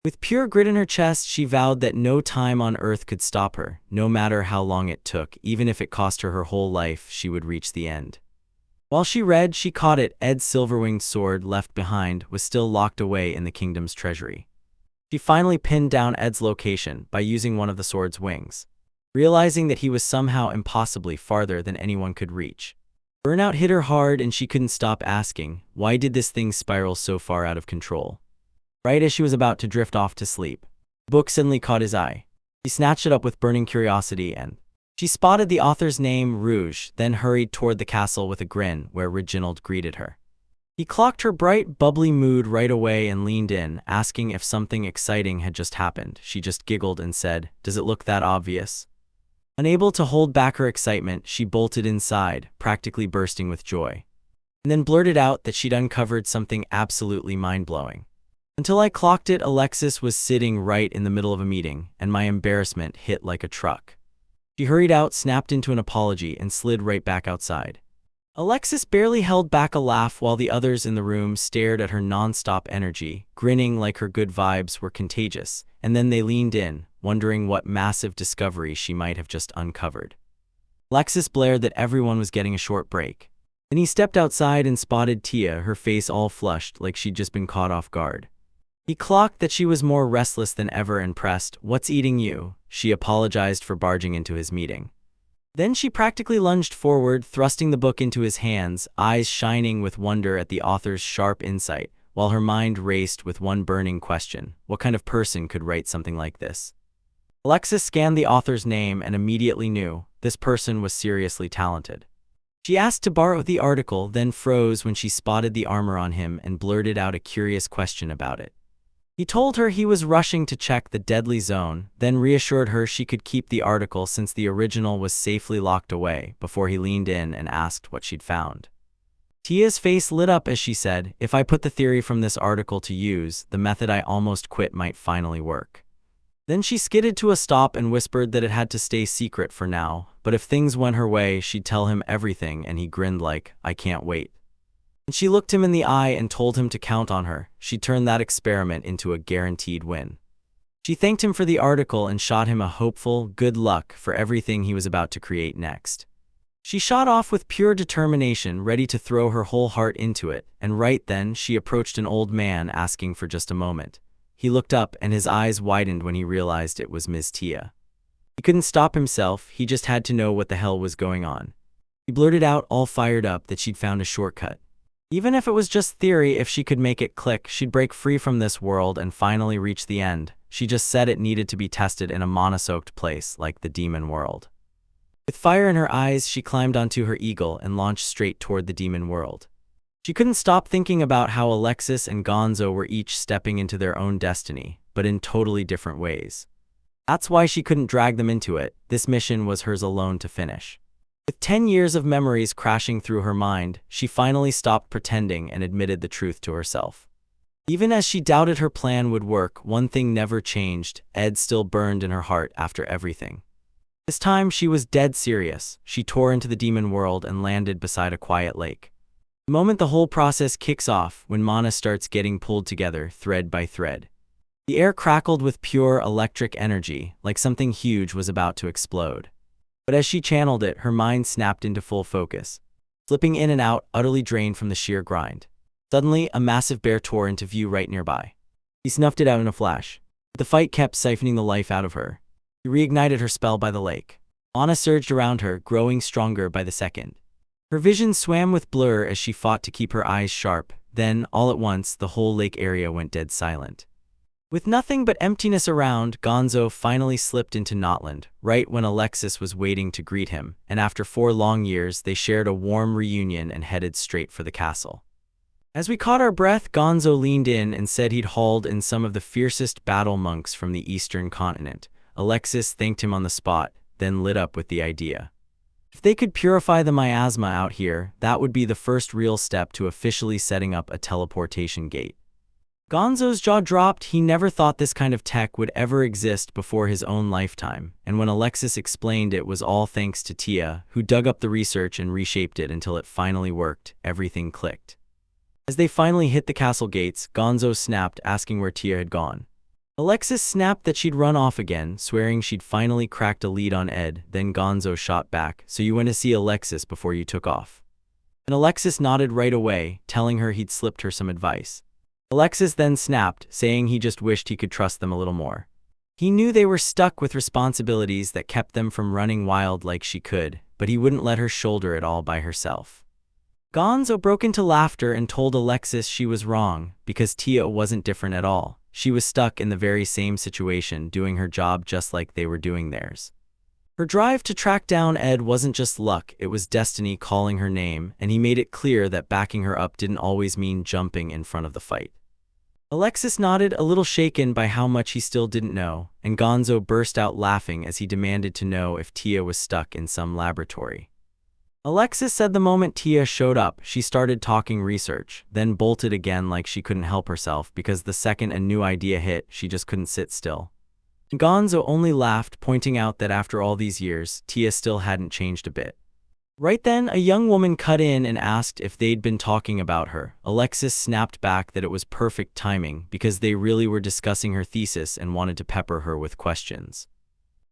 With pure grit in her chest, she vowed that no time on earth could stop her. No matter how long it took, even if it cost her her whole life, she would reach the end. While she read, she caught it. Ed's silver-winged sword, left behind, was still locked away in the kingdom's treasury. She finally pinned down Ed's location by using one of the sword's wings, realizing that he was somehow impossibly farther than anyone could reach. Burnout hit her hard and she couldn't stop asking, why did this thing spiral so far out of control? Right as she was about to drift off to sleep, the book suddenly caught his eye. He snatched it up with burning curiosity and she spotted the author's name, Rouge, then hurried toward the castle with a grin where Reginald greeted her. He clocked her bright, bubbly mood right away and leaned in, asking if something exciting had just happened. She just giggled and said, "Does it look that obvious?" Unable to hold back her excitement, she bolted inside, practically bursting with joy, and then blurted out that she'd uncovered something absolutely mind-blowing. Until I clocked it, Alexis was sitting right in the middle of a meeting, and my embarrassment hit like a truck. She hurried out, snapped into an apology, and slid right back outside. Alexis barely held back a laugh while the others in the room stared at her non-stop energy, grinning like her good vibes were contagious, and then they leaned in, wondering what massive discovery she might have just uncovered. Alexis blared that everyone was getting a short break. Then he stepped outside and spotted Tia, her face all flushed like she'd just been caught off guard. He clocked that she was more restless than ever and pressed, "What's eating you?" She apologized for barging into his meeting. Then she practically lunged forward, thrusting the book into his hands, eyes shining with wonder at the author's sharp insight, while her mind raced with one burning question: what kind of person could write something like this? Alexis scanned the author's name and immediately knew this person was seriously talented. She asked to borrow the article, then froze when she spotted the armor on him and blurted out a curious question about it. He told her he was rushing to check the deadly zone, then reassured her she could keep the article since the original was safely locked away, before he leaned in and asked what she'd found. Tia's face lit up as she said, "If I put the theory from this article to use, the method I almost quit might finally work." Then she skidded to a stop and whispered that it had to stay secret for now, but if things went her way, she'd tell him everything, and he grinned like, "I can't wait." And she looked him in the eye and told him to count on her. She turned that experiment into a guaranteed win. She thanked him for the article and shot him a hopeful, good luck for everything he was about to create next. She shot off with pure determination, ready to throw her whole heart into it, and right then she approached an old man asking for just a moment. He looked up and his eyes widened when he realized it was Ms. Tia. He couldn't stop himself, he just had to know what the hell was going on. He blurted out, all fired up, that she'd found a shortcut. Even if it was just theory, if she could make it click, she'd break free from this world and finally reach the end. She just said it needed to be tested in a mana-soaked place like the demon world. With fire in her eyes, she climbed onto her eagle and launched straight toward the demon world. She couldn't stop thinking about how Alexis and Gonzo were each stepping into their own destiny, but in totally different ways. That's why she couldn't drag them into it. This mission was hers alone to finish. With 10 years of memories crashing through her mind, she finally stopped pretending and admitted the truth to herself. Even as she doubted her plan would work, one thing never changed. Ed still burned in her heart after everything. This time she was dead serious. She tore into the demon world and landed beside a quiet lake. The moment the whole process kicks off, when mana starts getting pulled together, thread by thread. The air crackled with pure electric energy, like something huge was about to explode. But as she channeled it, her mind snapped into full focus, flipping in and out, utterly drained from the sheer grind. Suddenly, a massive bear tore into view right nearby. He snuffed it out in a flash. But the fight kept siphoning the life out of her. She reignited her spell by the lake. Mana surged around her, growing stronger by the second. Her vision swam with blur as she fought to keep her eyes sharp. Then, all at once, the whole lake area went dead silent. With nothing but emptiness around, Gonzo finally slipped into Notland, right when Alexis was waiting to greet him, and after 4 long years, they shared a warm reunion and headed straight for the castle. As we caught our breath, Gonzo leaned in and said he'd hauled in some of the fiercest battle monks from the eastern continent. Alexis thanked him on the spot, then lit up with the idea. If they could purify the miasma out here, that would be the first real step to officially setting up a teleportation gate. Gonzo's jaw dropped. He never thought this kind of tech would ever exist before his own lifetime, and when Alexis explained it was all thanks to Tia, who dug up the research and reshaped it until it finally worked, everything clicked. As they finally hit the castle gates, Gonzo snapped, asking where Tia had gone. Alexis snapped that she'd run off again, swearing she'd finally cracked a lead on Ed. Then Gonzo shot back, "So you went to see Alexis before you took off?" And Alexis nodded right away, telling her he'd slipped her some advice. Alexis then snapped, saying he just wished he could trust them a little more. He knew they were stuck with responsibilities that kept them from running wild like she could, but he wouldn't let her shoulder it all by herself. Gonzo broke into laughter and told Alexis she was wrong, because Tia wasn't different at all. She was stuck in the very same situation, doing her job just like they were doing theirs. Her drive to track down Ed wasn't just luck, it was destiny calling her name, and he made it clear that backing her up didn't always mean jumping in front of the fight. Alexis nodded, a little shaken by how much he still didn't know, and Gonzo burst out laughing as he demanded to know if Tia was stuck in some laboratory. Alexis said the moment Tia showed up, she started talking research, then bolted again like she couldn't help herself because the second a new idea hit, she just couldn't sit still. Gonzo only laughed, pointing out that after all these years, Tia still hadn't changed a bit. Right then, a young woman cut in and asked if they'd been talking about her. Alexis snapped back that it was perfect timing because they really were discussing her thesis and wanted to pepper her with questions.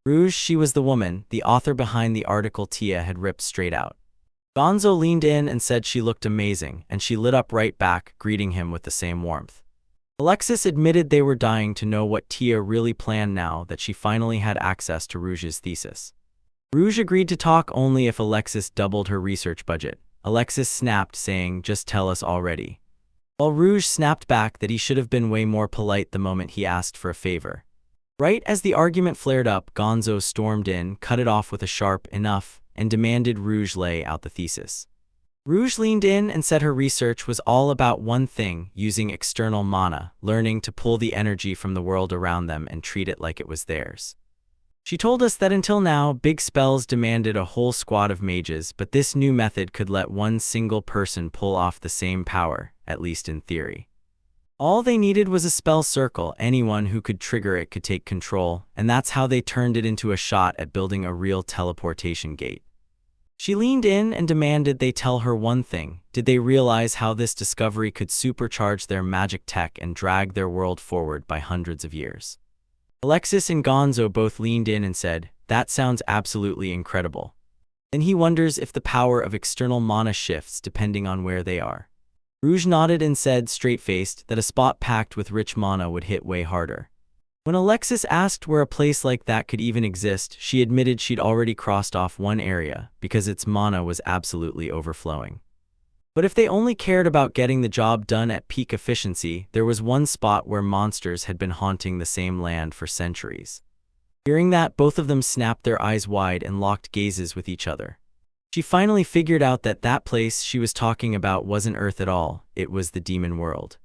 Rouge, she was the woman, the author behind the article Tia had ripped straight out. Gonzo leaned in and said she looked amazing, and she lit up right back, greeting him with the same warmth. Alexis admitted they were dying to know what Tia really planned now that she finally had access to Rouge's thesis. Rouge agreed to talk only if Alexis doubled her research budget. Alexis snapped, saying, "Just tell us already." While Rouge snapped back that he should have been way more polite the moment he asked for a favor. Right as the argument flared up, Gonzo stormed in, cut it off with a sharp "enough," and demanded Rouge lay out the thesis. Rouge leaned in and said her research was all about one thing, using external mana, learning to pull the energy from the world around them and treat it like it was theirs. She told us that until now, big spells demanded a whole squad of mages, but this new method could let one single person pull off the same power, at least in theory. All they needed was a spell circle. Anyone who could trigger it could take control, and that's how they turned it into a shot at building a real teleportation gate. She leaned in and demanded they tell her one thing. Did they realize how this discovery could supercharge their magic tech and drag their world forward by hundreds of years? Alexis and Gonzo both leaned in and said, "That sounds absolutely incredible." Then he wonders if the power of external mana shifts depending on where they are. Rouge nodded and said, straight-faced, that a spot packed with rich mana would hit way harder. When Alexis asked where a place like that could even exist, she admitted she'd already crossed off one area because its mana was absolutely overflowing. But if they only cared about getting the job done at peak efficiency, there was one spot where monsters had been haunting the same land for centuries. Hearing that, both of them snapped their eyes wide and locked gazes with each other. She finally figured out that that place she was talking about wasn't Earth at all, it was the demon world.